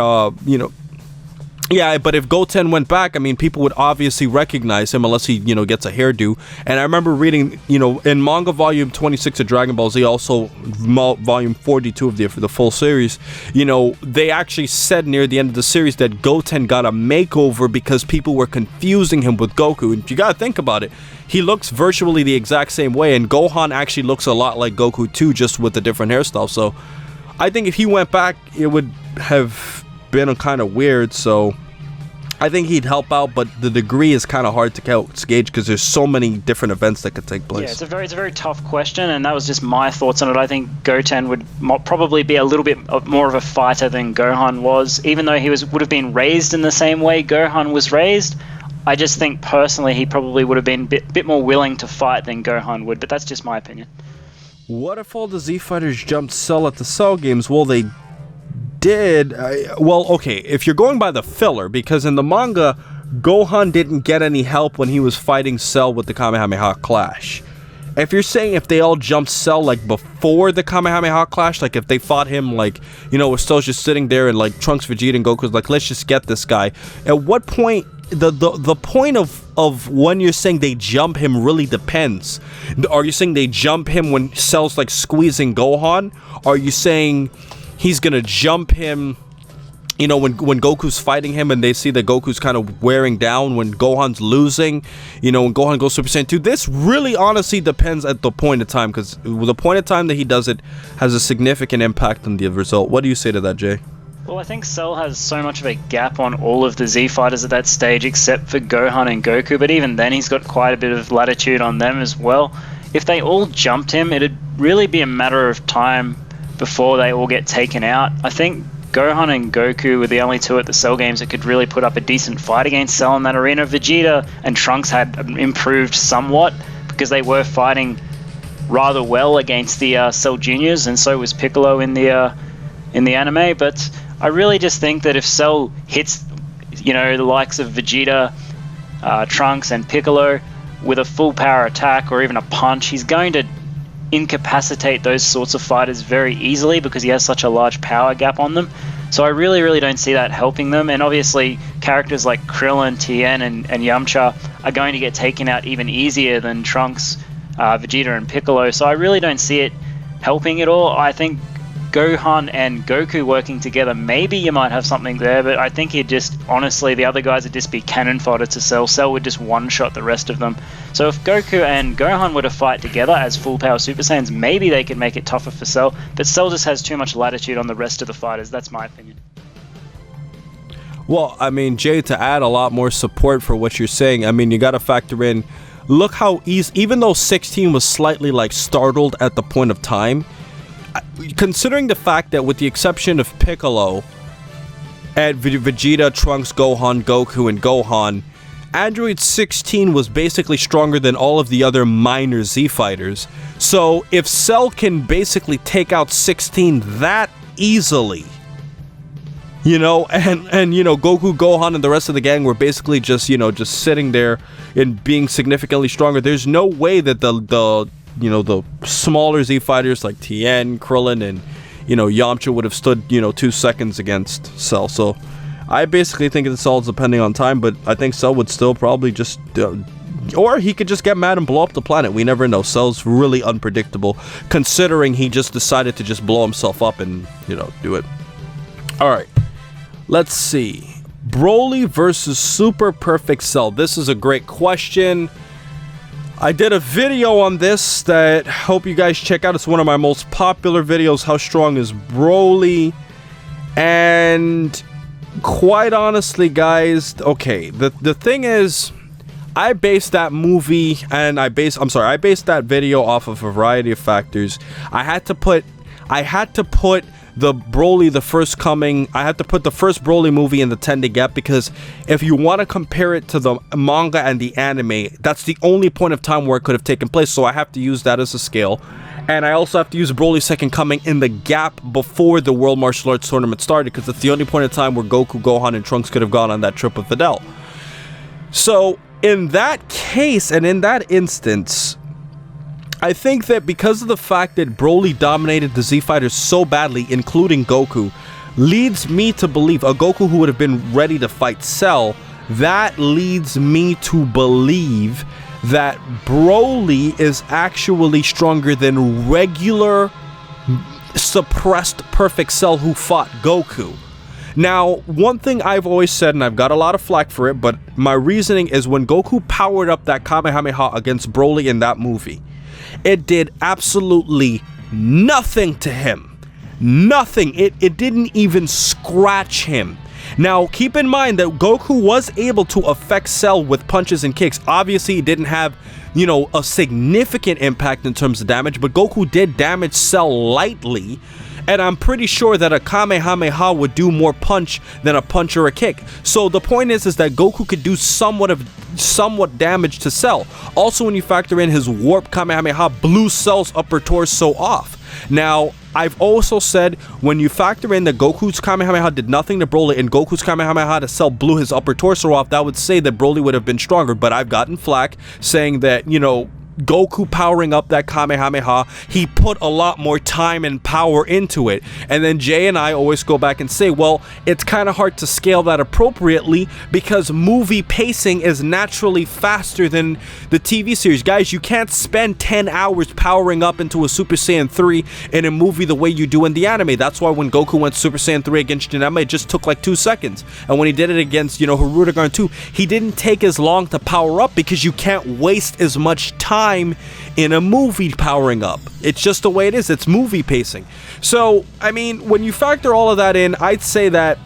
yeah, but if Goten went back, I mean, people would obviously recognize him unless he, gets a hairdo. And I remember reading, in manga volume 26 of Dragon Ball Z, also volume 42 of the full series, they actually said near the end of the series that Goten got a makeover because people were confusing him with Goku. And you gotta think about it. He looks virtually the exact same way, and Gohan actually looks a lot like Goku too, just with a different hairstyle. So I think if he went back, it would have been kind of weird, so I think he'd help out, but the degree is kind of hard to gauge because there's so many different events that could take place. Yeah, it's a very tough question, and that was just my thoughts on it. I think Goten would probably be a little bit more of a fighter than Gohan was, even though he would have been raised in the same way Gohan was raised. I just think personally he probably would have been a bit more willing to fight than Gohan would, but that's just my opinion. What if all the Z fighters jumped Cell at the Cell games? Well, they did. Well, okay, if you're going by the filler, because in the manga, Gohan didn't get any help when he was fighting Cell with the Kamehameha Clash. If you're saying if they all jumped Cell like before the Kamehameha Clash, like if they fought him like, with Cell just sitting there and like Trunks, Vegeta, and Goku's like, let's just get this guy. At what point, the point of when you're saying they jump him really depends. Are you saying they jump him when Cell's like squeezing Gohan? Are you saying he's gonna jump him, when Goku's fighting him and they see that Goku's kind of wearing down, when Gohan's losing, when Gohan goes Super Saiyan 2? This really honestly depends at the point of time, because the point of time that he does it has a significant impact on the result. What do you say to that, Jay? Well, I think Cell has so much of a gap on all of the Z fighters at that stage except for Gohan and Goku, but even then he's got quite a bit of latitude on them as well. If they all jumped him, it'd really be a matter of time before they all get taken out. I think Gohan and Goku were the only two at the Cell games that could really put up a decent fight against Cell in that arena. Vegeta and Trunks had improved somewhat because they were fighting rather well against the Cell Juniors, and so was Piccolo in the anime. But I really just think that if Cell hits, the likes of Vegeta, Trunks, and Piccolo with a full power attack or even a punch, he's going to incapacitate those sorts of fighters very easily because he has such a large power gap on them. So I really don't see that helping them. And obviously, characters like Krillin, Tien, and Yamcha are going to get taken out even easier than Trunks, Vegeta, and Piccolo. So I really don't see it helping at all. I think Gohan and Goku working together, maybe you might have something there, but I think honestly, the other guys would just be cannon fodder to Cell. Cell would just one-shot the rest of them. So if Goku and Gohan were to fight together as full-power Super Saiyans, maybe they could make it tougher for Cell, but Cell just has too much latitude on the rest of the fighters. That's my opinion. Well, I mean, Jay, to add a lot more support for what you're saying, I mean, you got to factor in, look how easy, even though 16 was slightly, like, startled at the point of time, considering the fact that with the exception of Piccolo and Vegeta, Trunks, Gohan, Goku, and Gohan, Android 16 was basically stronger than all of the other minor Z fighters. So if Cell can basically take out 16 that easily, you know, and you know, Goku, Gohan, and the rest of the gang were basically just, you know, just sitting there and being significantly stronger, there's no way that the you know, the smaller Z fighters like Tien, Krillin, and, you know, Yamcha would have stood, you know, 2 seconds against Cell. So I basically think it's all depending on time, but I think Cell would still probably just, or he could just get mad and blow up the planet. We never know. Cell's really unpredictable, considering he just decided to just blow himself up and, you know, do it. All right, let's see. Broly versus Super Perfect Cell. This is a great question. I did a video on this that I hope you guys check out. It's one of my most popular videos, How Strong is Broly? And quite honestly, guys, okay, the thing is, I based that movie and I based that video off of a variety of factors. I had to put the Broly, the First Coming, I had to put the first Broly movie in the 10-day gap, because if you want to compare it to the manga and the anime, that's the only point of time where it could have taken place, so I have to use that as a scale. And I also have to use Broly's Second Coming in the gap before the World Martial Arts Tournament started, because it's the only point in time where Goku, Gohan, and Trunks could have gone on that trip with Videl. So, in that case, and in that instance, I think that because of the fact that Broly dominated the Z Fighters so badly, including Goku, leads me to believe, a Goku who would have been ready to fight Cell, that leads me to believe that Broly is actually stronger than regular suppressed Perfect Cell who fought Goku. Now, one thing I've always said, and I've got a lot of flack for it, but my reasoning is when Goku powered up that Kamehameha against Broly in that movie, it did absolutely nothing to him. Nothing. It didn't even scratch him. Now, keep in mind that Goku was able to affect Cell with punches and kicks. Obviously, he didn't have, you know, a significant impact in terms of damage, but Goku did damage Cell lightly. And I'm pretty sure that a Kamehameha would do more punch than a punch or a kick. So the point is that Goku could do somewhat damage to Cell. Also, when you factor in his warp Kamehameha, blew Cell's upper torso off. Now, I've also said when you factor in that Goku's Kamehameha did nothing to Broly and Goku's Kamehameha to Cell blew his upper torso off, that would say that Broly would have been stronger. But I've gotten flack saying that, you know, Goku powering up that Kamehameha, he put a lot more time and power into it. And then Jay and I always go back and say, well, it's kind of hard to scale that appropriately because movie pacing is naturally faster than the TV series. Guys, you can't spend 10 hours powering up into a Super Saiyan 3 in a movie the way you do in the anime. That's why when Goku went Super Saiyan 3 against Janemba, it just took like 2 seconds. And when he did it against, you know, Hirudegarn 2, he didn't take as long to power up because you can't waste as much time in a movie powering up. It's just the way it is. It's movie pacing. So, I mean, when you factor all of that in, I'd say that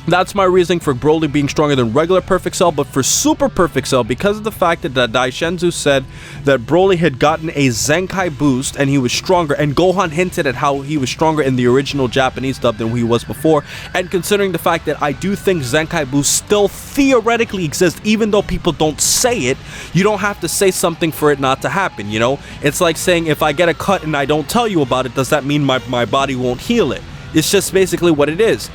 that's my reasoning for Broly being stronger than regular Perfect Cell. But for Super Perfect Cell, because of the fact that Daishenzu said that Broly had gotten a Zenkai boost and he was stronger, and Gohan hinted at how he was stronger in the original Japanese dub than he was before, and considering the fact that I do think Zenkai boost still theoretically exists, even though people don't say it, you don't have to say something for it not to happen, you know? It's like saying, if I get a cut and I don't tell you about it, does that mean my body won't heal it? It's just basically what it is.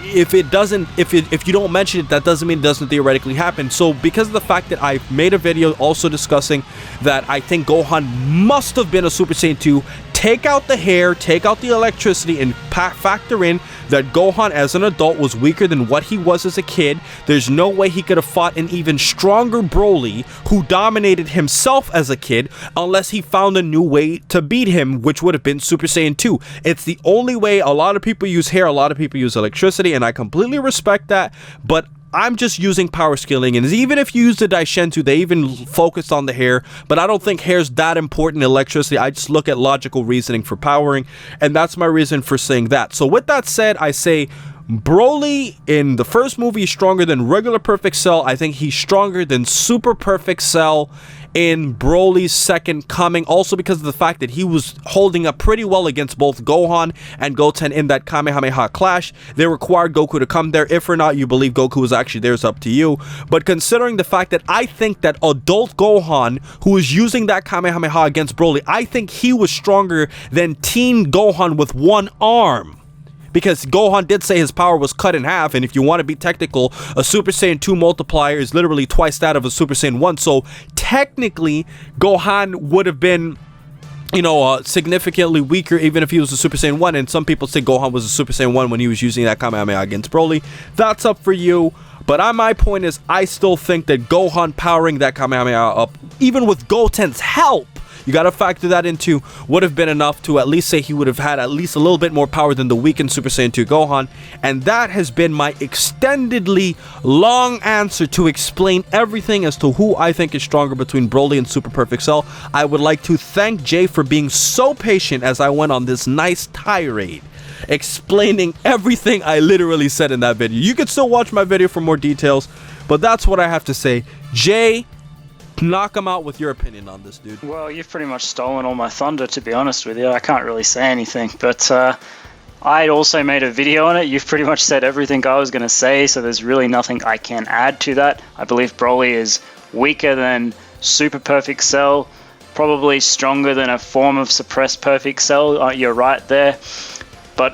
if you don't mention it, that doesn't mean it doesn't theoretically happen. So because of the fact that I've made a video also discussing that I think Gohan must have been a Super Saiyan 2, take out the hair, take out the electricity, and factor in that Gohan as an adult was weaker than what he was as a kid. There's no way he could have fought an even stronger Broly who dominated himself as a kid unless he found a new way to beat him, which would have been Super Saiyan 2. It's the only way. A lot of people use hair, a lot of people use electricity, and I completely respect that, but I'm just using power scaling, and even if you use the Daishensu, they even focused on the hair, but I don't think hair's that important in electricity. I just look at logical reasoning for powering, and that's my reason for saying that. So with that said, I say Broly in the first movie is stronger than regular Perfect Cell. I think he's stronger than Super Perfect Cell in Broly's second coming, also because of the fact that he was holding up pretty well against both Gohan and Goten in that Kamehameha clash. They required Goku to come there. If or not you believe Goku was actually there, it's up to you. But considering the fact that I think that adult Gohan, who is using that Kamehameha against Broly, I think he was stronger than teen Gohan with one arm. Because Gohan did say his power was cut in half, and if you want to be technical, a Super Saiyan 2 multiplier is literally twice that of a Super Saiyan 1. So technically, Gohan would have been, you know, significantly weaker even if he was a Super Saiyan 1. And some people say Gohan was a Super Saiyan 1 when he was using that Kamehameha against Broly. That's up for you. But my point is, I still think that Gohan powering that Kamehameha up, even with Goten's help, you gotta factor that into, would have been enough to at least say he would have had at least a little bit more power than the weakened Super Saiyan 2 Gohan. And that has been my extendedly long answer to explain everything as to who I think is stronger between Broly and Super Perfect Cell. I would like to thank Jay for being so patient as I went on this nice tirade explaining everything I literally said in that video. You can still watch my video for more details, but that's what I have to say. Jay, knock him out with your opinion on this, dude. Well, you've pretty much stolen all my thunder, to be honest with you. I can't really say anything, but I also made a video on it. You've pretty much said everything I was going to say, so there's really nothing I can add to that. I believe Broly is weaker than Super Perfect Cell, probably stronger than a form of suppressed Perfect Cell. You're right there. But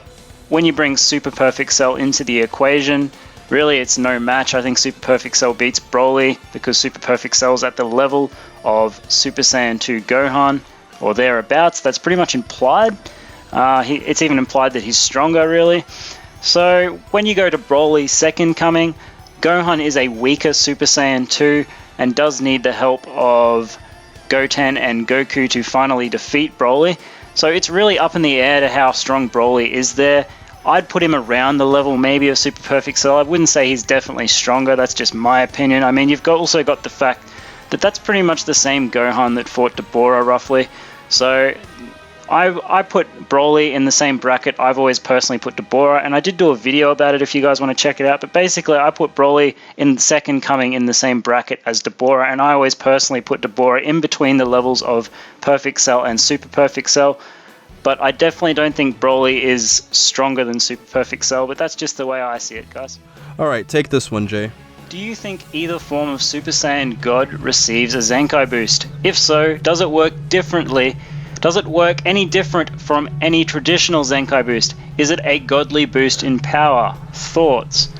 when you bring Super Perfect Cell into the equation, really it's no match. I think Super Perfect Cell beats Broly because Super Perfect Cell's at the level of Super Saiyan 2 Gohan, or thereabouts. That's pretty much implied. It's even implied that he's stronger, really. So when you go to Broly's second coming, Gohan is a weaker Super Saiyan 2 and does need the help of Goten and Goku to finally defeat Broly. So it's really up in the air to how strong Broly is there. I'd put him around the level maybe of Super Perfect Cell. I wouldn't say he's definitely stronger. That's just my opinion. I mean, you've also got the fact that that's pretty much the same Gohan that fought Deborah, roughly. So I put Broly in the same bracket. I've always personally put Deborah, and I did do a video about it if you guys want to check it out. But basically, I put Broly in the second coming in the same bracket as Deborah, and I always personally put Deborah in between the levels of Perfect Cell and Super Perfect Cell. But I definitely don't think Broly is stronger than Super Perfect Cell, but that's just the way I see it, guys. Alright, take this one, Jay. Do you think either form of Super Saiyan God receives a Zenkai boost? If so, does it work differently? Does it work any different from any traditional Zenkai boost? Is it a godly boost in power? Thoughts?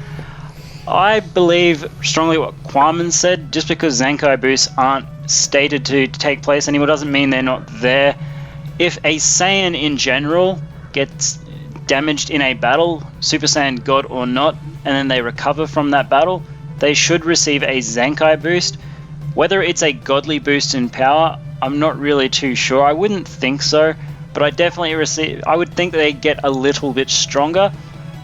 I believe strongly what Qaaman said. Just because Zenkai boosts aren't stated to take place anymore doesn't mean they're not there. If a Saiyan in general gets damaged in a battle, Super Saiyan God or not, and then they recover from that battle, they should receive a Zenkai boost. Whether it's a godly boost in power, I'm not really too sure. I wouldn't think so, but I would think that they get a little bit stronger.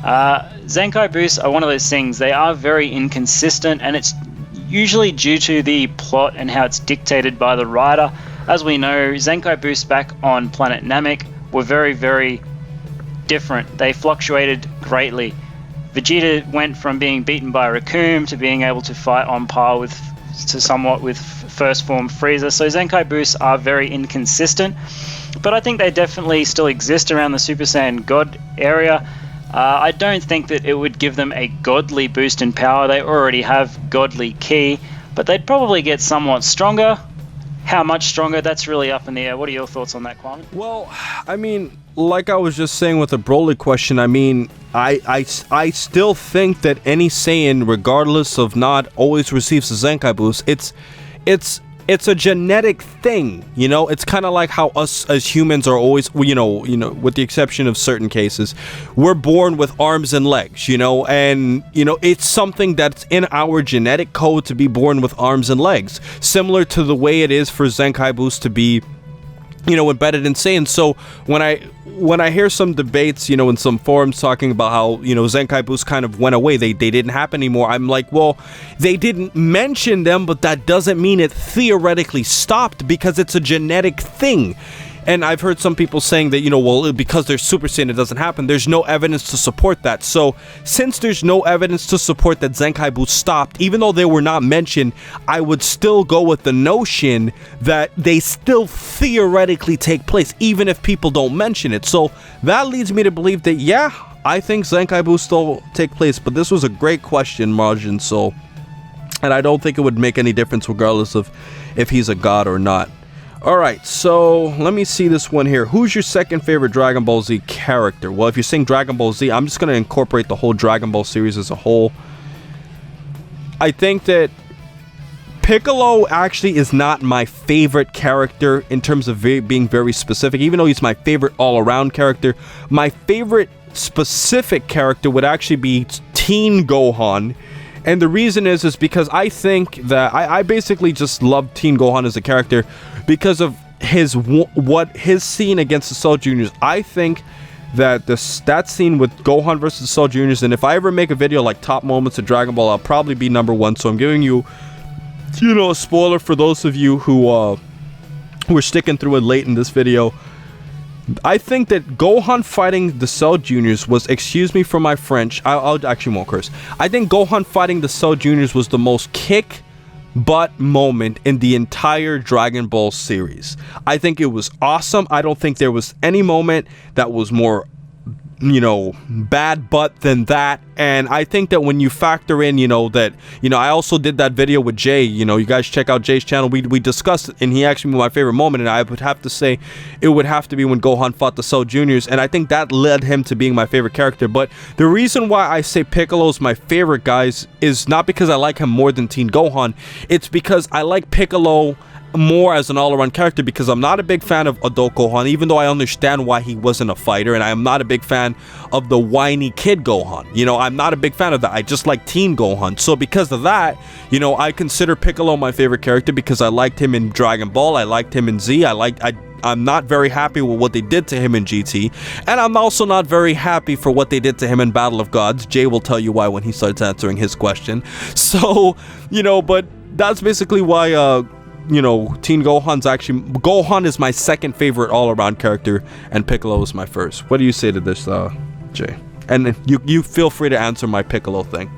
Zenkai boosts are one of those things. They are very inconsistent, and it's usually due to the plot and how it's dictated by the writer. As we know, Zenkai boosts back on planet Namek were very, very different. They fluctuated greatly. Vegeta went from being beaten by Raccoon to being able to fight on par with first form Frieza. So Zenkai boosts are very inconsistent, but I think they definitely still exist around the Super Saiyan God area. I don't think that it would give them a godly boost in power. They already have godly ki, but they'd probably get somewhat stronger. how much stronger, that's really up in the air. What are your thoughts on that, Qaaman? Well, I mean, like I was just saying with the Broly question, I mean, I still think that any Saiyan, regardless of not, always receives a Zenkai boost. It's a genetic thing, you know. It's kind of like how us as humans are always, you know, with the exception of certain cases, we're born with arms and legs, you know, and you know it's something that's in our genetic code to be born with arms and legs, similar to the way it is for Zenkai boost to be, you know, embedded in Saiyan. So when I hear some debates, you know, in some forums talking about how, you know, Zenkai boost kind of went away, they didn't happen anymore, I'm like, well, they didn't mention them, but that doesn't mean it theoretically stopped, because it's a genetic thing. And I've heard some people saying that, you know, well, because they're Super Saiyan, it doesn't happen. There's no evidence to support that. So, since there's no evidence to support that Zenkai boost stopped, even though they were not mentioned, I would still go with the notion that they still theoretically take place, even if people don't mention it. So, that leads me to believe that, yeah, I think Zenkai boost still take place. But this was a great question, Margin, so... And I don't think it would make any difference regardless of if he's a god or not. Alright, so let me see this one here. Who's your second favorite Dragon Ball Z character? Well, if you're saying Dragon Ball Z, I'm just going to incorporate the whole Dragon Ball series as a whole. I think that Piccolo actually is not my favorite character in terms of being very specific, even though he's my favorite all-around character. My favorite specific character would actually be Tien Gohan. And the reason is because I think that I basically just love Tien Gohan as a character because of his scene against the Cell Juniors. I think that that scene with Gohan versus Cell Juniors, and if I ever make a video like top moments of Dragon Ball, I'll probably be #1. So I'm giving you, you know, a spoiler for those of you who are sticking through it late in this video. I think that Gohan fighting the Cell Juniors was, excuse me for my French, I'll actually won't curse. I think Gohan fighting the Cell Juniors was the most kick butt moment in the entire Dragon Ball series. I think it was awesome. I don't think there was any moment that was more, you know, bad butt than that. And I think that when you factor in, you know, that, you know, I also did that video with Jay, you know, you guys check out Jay's channel, we discussed it, and he actually was my favorite moment, and I would have to say it would have to be when Gohan fought the Cell Juniors, and I think that led him to being my favorite character. But the reason why I say Piccolo is my favorite, guys, is not because I like him more than Tien Gohan, it's because I like Piccolo more as an all-around character, because I'm not a big fan of adult Gohan, even though I understand why he wasn't a fighter, and I am not a big fan of the whiny kid Gohan. You know, I'm not a big fan of that. I just like Tien Gohan. So because of that, you know, I consider Piccolo my favorite character because I liked him in Dragon Ball, I liked him in Z, I'm not very happy with what they did to him in GT, and I'm also not very happy for what they did to him in Battle of Gods. Jay will tell you why when he starts answering his question. So, you know, but that's basically why, you know, Tien Gohan is my second favorite all-around character, and Piccolo is my first. What do you say to this, Jay? And you feel free to answer my Piccolo thing.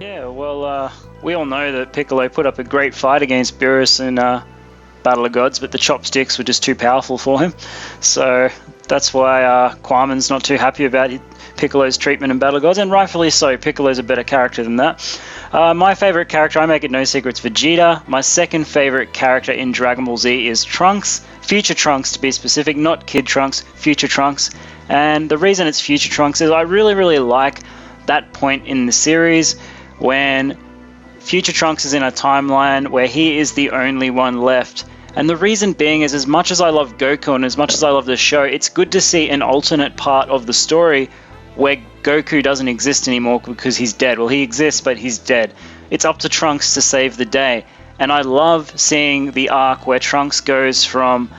Yeah, well, we all know that Piccolo put up a great fight against Beerus in Battle of Gods, but the chopsticks were just too powerful for him. So that's why Qaaman's not too happy about Piccolo's treatment in Battle of Gods, and rightfully so. Piccolo's a better character than that. My favorite character, I make it no secret, it's Vegeta. My second favorite character in Dragon Ball Z is Trunks. Future Trunks, to be specific, not Kid Trunks, Future Trunks. And the reason it's Future Trunks is I really, really like that point in the series when Future Trunks is in a timeline where he is the only one left. And the reason being is, as much as I love Goku and as much as I love the show, it's good to see an alternate part of the story where Goku doesn't exist anymore because he's dead. Well, he exists, but he's dead. It's up to Trunks to save the day. And I love seeing the arc where Trunks goes from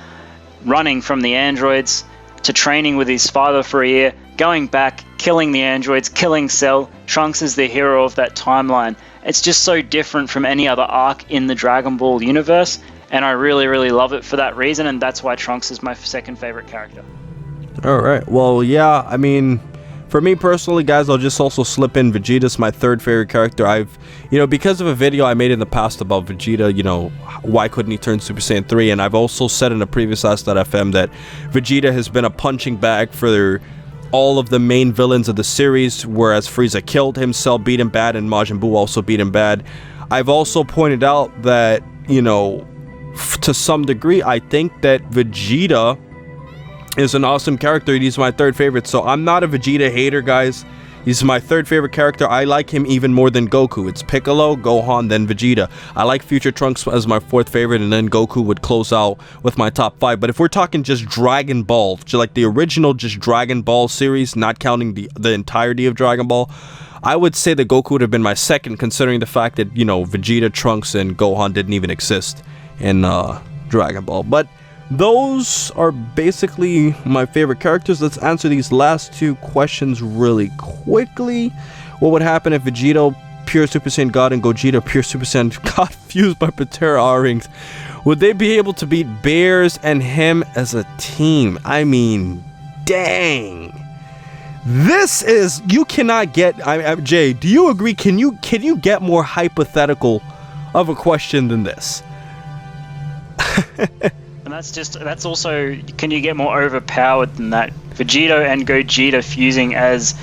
running from the androids to training with his father for a year, going back, killing the androids, killing Cell. Trunks is the hero of that timeline. It's just so different from any other arc in the Dragon Ball universe, and I really, really love it for that reason, and that's why Trunks is my second favorite character. Alright, well, yeah, I mean, for me personally, guys, I'll just also slip in Vegeta's my third favorite character. You know, because of a video I made in the past about Vegeta, you know, why couldn't he turn Super Saiyan 3, and I've also said in a previous Ask.fm that Vegeta has been a punching bag for all of the main villains of the series, whereas Frieza killed him, Cell beat him bad, and Majin Buu also beat him bad. I've also pointed out that, you know, to some degree. I think that Vegeta is an awesome character. He's my third favorite, so I'm not a Vegeta hater, guys. He's my third favorite character. I like him even more than Goku. It's Piccolo, Gohan, then Vegeta. I like Future Trunks as my fourth favorite, and then Goku would close out with my top 5. But if we're talking just Dragon Ball, like the original just Dragon Ball series, not counting the entirety of Dragon Ball, I would say that Goku would have been my second, considering the fact that, you know, Vegeta, Trunks, and Gohan didn't even exist in Dragon Ball. But those are basically my favorite characters. Let's answer these last 2 questions really quickly. What would happen if Vegeta, pure Super Saiyan God, and Gogeta, pure Super Saiyan God, fused by Patera R-Rings? Would they be able to beat Beerus and him as a team? I mean, dang. This is, you cannot get, Jay, do you agree? Can you get more hypothetical of a question than this? And that's also, can you get more overpowered than that? Vegeta and Gogeta fusing as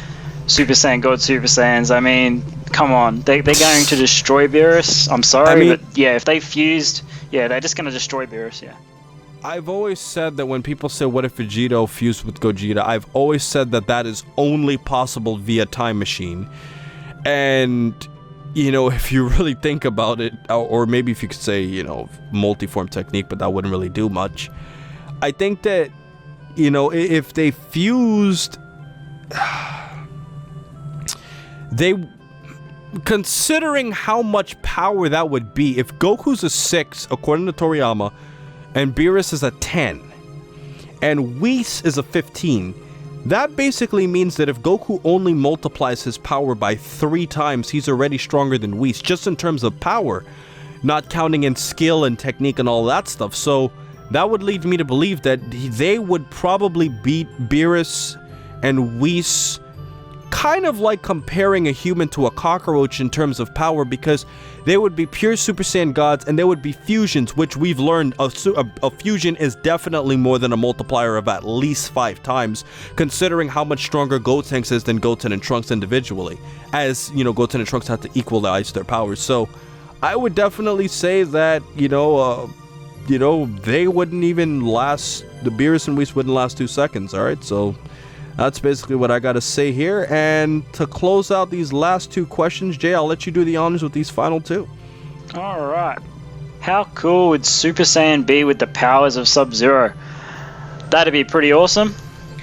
Super Saiyan God Super Saiyans. I mean, come on. They're going to destroy Beerus. I'm sorry, but yeah, if they fused, yeah, they're just going to destroy Beerus, yeah. I've always said that when people say, what if Vegeta fused with Gogeta? I've always said that that is only possible via Time Machine. And, you know, if you really think about it, or maybe if you could say, you know, multi-form technique, but that wouldn't really do much. I think that, you know, if they fused, considering how much power that would be, if Goku's a 6, according to Toriyama, and Beerus is a 10, and Whis is a 15, that basically means that if Goku only multiplies his power by 3 times, he's already stronger than Whis, just in terms of power, not counting in skill and technique and all that stuff. So that would lead me to believe that they would probably beat Beerus and Whis, kind of like comparing a human to a cockroach in terms of power, because they would be pure Super Saiyan gods, and there would be fusions, which we've learned a fusion is definitely more than a multiplier of at least 5 times, considering how much stronger Gotenks is than Goten and Trunks individually, as, you know, Goten and Trunks have to equalize their powers. So I would definitely say that, you know, they wouldn't even last, the Beerus and Whis wouldn't last 2 seconds, alright? So that's basically what I gotta say here. And to close out these last 2 questions, Jay, I'll let you do the honors with these final 2. Alright. How cool would Super Saiyan be with the powers of Sub-Zero? That'd be pretty awesome.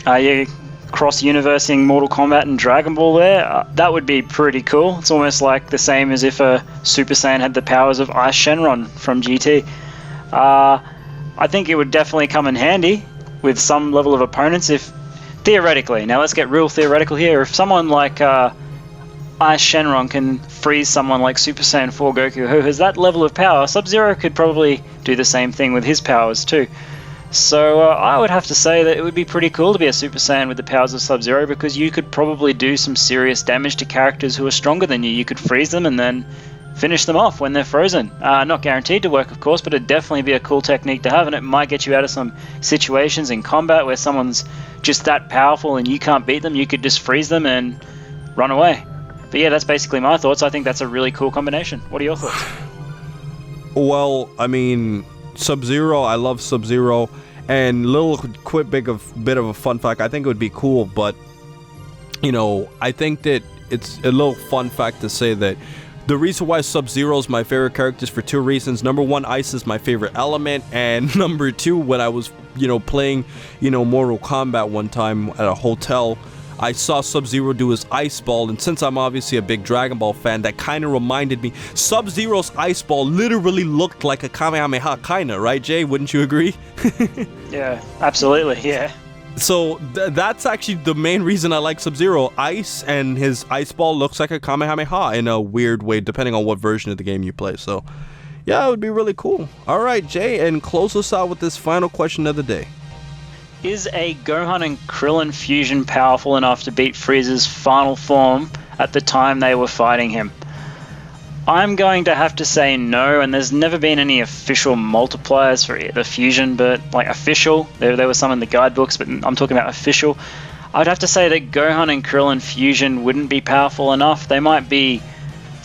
You cross-universing Mortal Kombat and Dragon Ball there. That would be pretty cool. It's almost like the same as if a Super Saiyan had the powers of Ice Shenron from GT. I think it would definitely come in handy with some level of opponents if, theoretically, now let's get real theoretical here. If someone like Ice Shenron can freeze someone like Super Saiyan 4 Goku, who has that level of power, Sub-Zero could probably do the same thing with his powers too. So I would have to say that it would be pretty cool to be a Super Saiyan with the powers of Sub-Zero, because you could probably do some serious damage to characters who are stronger than you. You could freeze them and then finish them off when they're frozen. Not guaranteed to work, of course, but it'd definitely be a cool technique to have, and it might get you out of some situations in combat where someone's just that powerful and you can't beat them. You could just freeze them and run away. But yeah, that's basically my thoughts. I think that's a really cool combination. What are your thoughts? Well, I mean, Sub-Zero, I love Sub-Zero, and little quick bit of a fun fact, I think it would be cool, but, you know, I think that it's a little fun fact to say that the reason why Sub-Zero is my favorite character is for 2 reasons. Number 1, ice is my favorite element, and number 2, when I was, you know, playing, you know, Mortal Kombat one time at a hotel, I saw Sub-Zero do his ice ball, and since I'm obviously a big Dragon Ball fan, that kind of reminded me, Sub-Zero's ice ball literally looked like a Kamehameha, kinda, right, Jay? Wouldn't you agree? Yeah, absolutely, yeah. So that's actually the main reason I like Sub-Zero. Ice, and his ice ball looks like a Kamehameha in a weird way, depending on what version of the game you play. So yeah, it would be really cool. Alright, Jay, and close us out with this final question of the day. Is a Gohan and Krillin fusion powerful enough to beat Frieza's final form at the time they were fighting him? I'm going to have to say no, and there's never been any official multipliers for the fusion, but like official, there were some in the guidebooks, but I'm talking about official. I'd have to say that Gohan and Krillin fusion wouldn't be powerful enough. They might be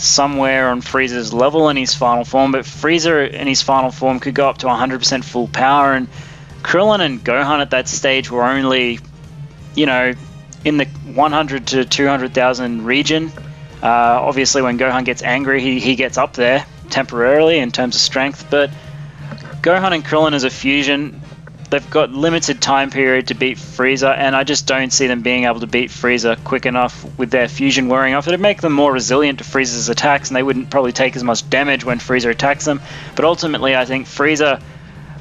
somewhere on Frieza's level in his final form, but Frieza in his final form could go up to 100% full power, and Krillin and Gohan at that stage were only, you know, in the 100 to 200,000 region. Obviously, when Gohan gets angry, he gets up there temporarily in terms of strength, but Gohan and Krillin as a fusion, they've got limited time period to beat Frieza, and I just don't see them being able to beat Frieza quick enough with their fusion wearing off. It'd make them more resilient to Frieza's attacks, and they wouldn't probably take as much damage when Frieza attacks them. But ultimately, I think Frieza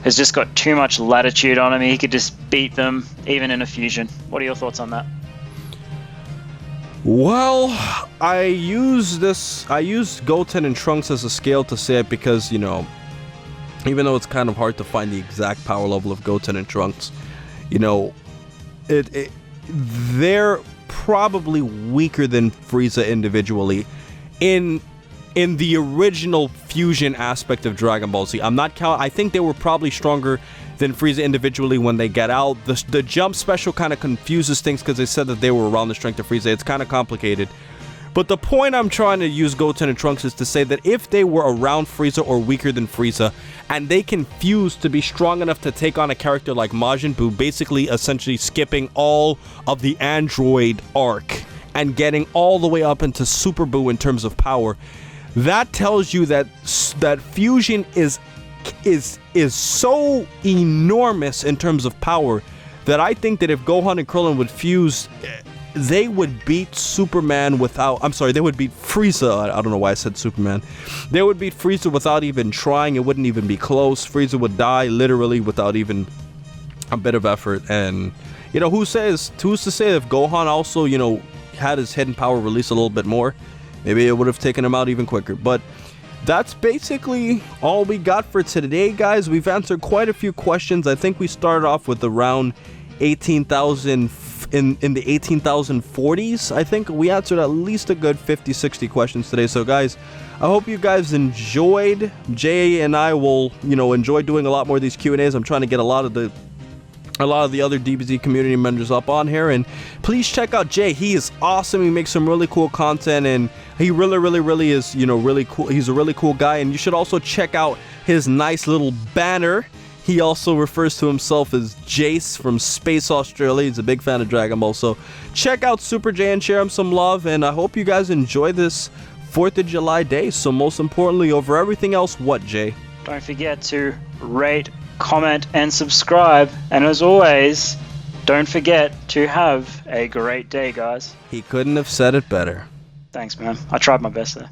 has just got too much latitude on him. He could just beat them, even in a fusion. What are your thoughts on that? Well, I used Goten and Trunks as a scale to say it because, you know, even though it's kind of hard to find the exact power level of Goten and Trunks, you know, they're probably weaker than Frieza individually in the original fusion aspect of Dragon Ball Z. I think they were probably stronger than Frieza individually when they get out. The jump special kind of confuses things because they said that they were around the strength of Frieza. It's kind of complicated. But the point I'm trying to use Goten and Trunks is to say that if they were around Frieza or weaker than Frieza, and they can fuse to be strong enough to take on a character like Majin Buu, basically essentially skipping all of the android arc and getting all the way up into Super Buu in terms of power, that tells you that fusion is so enormous in terms of power that I think that if Gohan and Krillin would fuse, they would beat Superman without... I'm sorry, they would beat Frieza. I don't know why I said Superman. They would beat Frieza without even trying. It wouldn't even be close. Frieza would die literally without even a bit of effort. And, you know, who's to say if Gohan also, you know, had his hidden power released a little bit more, maybe it would have taken him out even quicker. But that's basically all we got for today, guys. We've answered quite a few questions. I think we started off with around 18,000 in the 18,040s. I think we answered at least a good 50-60 questions today. So guys, I hope you guys enjoyed. Jay and I will, you know, enjoy doing a lot more of these Q&As. I'm trying to get a lot of the other DBZ community members up on here, and please check out Jay. He is awesome. He makes some really cool content, and he really is, you know, really cool. He's a really cool guy, and you should also check out his nice little banner. He also refers to himself as Jace from Space Australia. He's a big fan of Dragon Ball, so check out Super Jayain, share him some love, and I hope you guys enjoy this 4th of July day. So most importantly, over everything else, what, Jay? Don't forget to rate, comment, and subscribe. And as always, don't forget to have a great day, guys. He couldn't have said it better. Thanks, man. I tried my best there.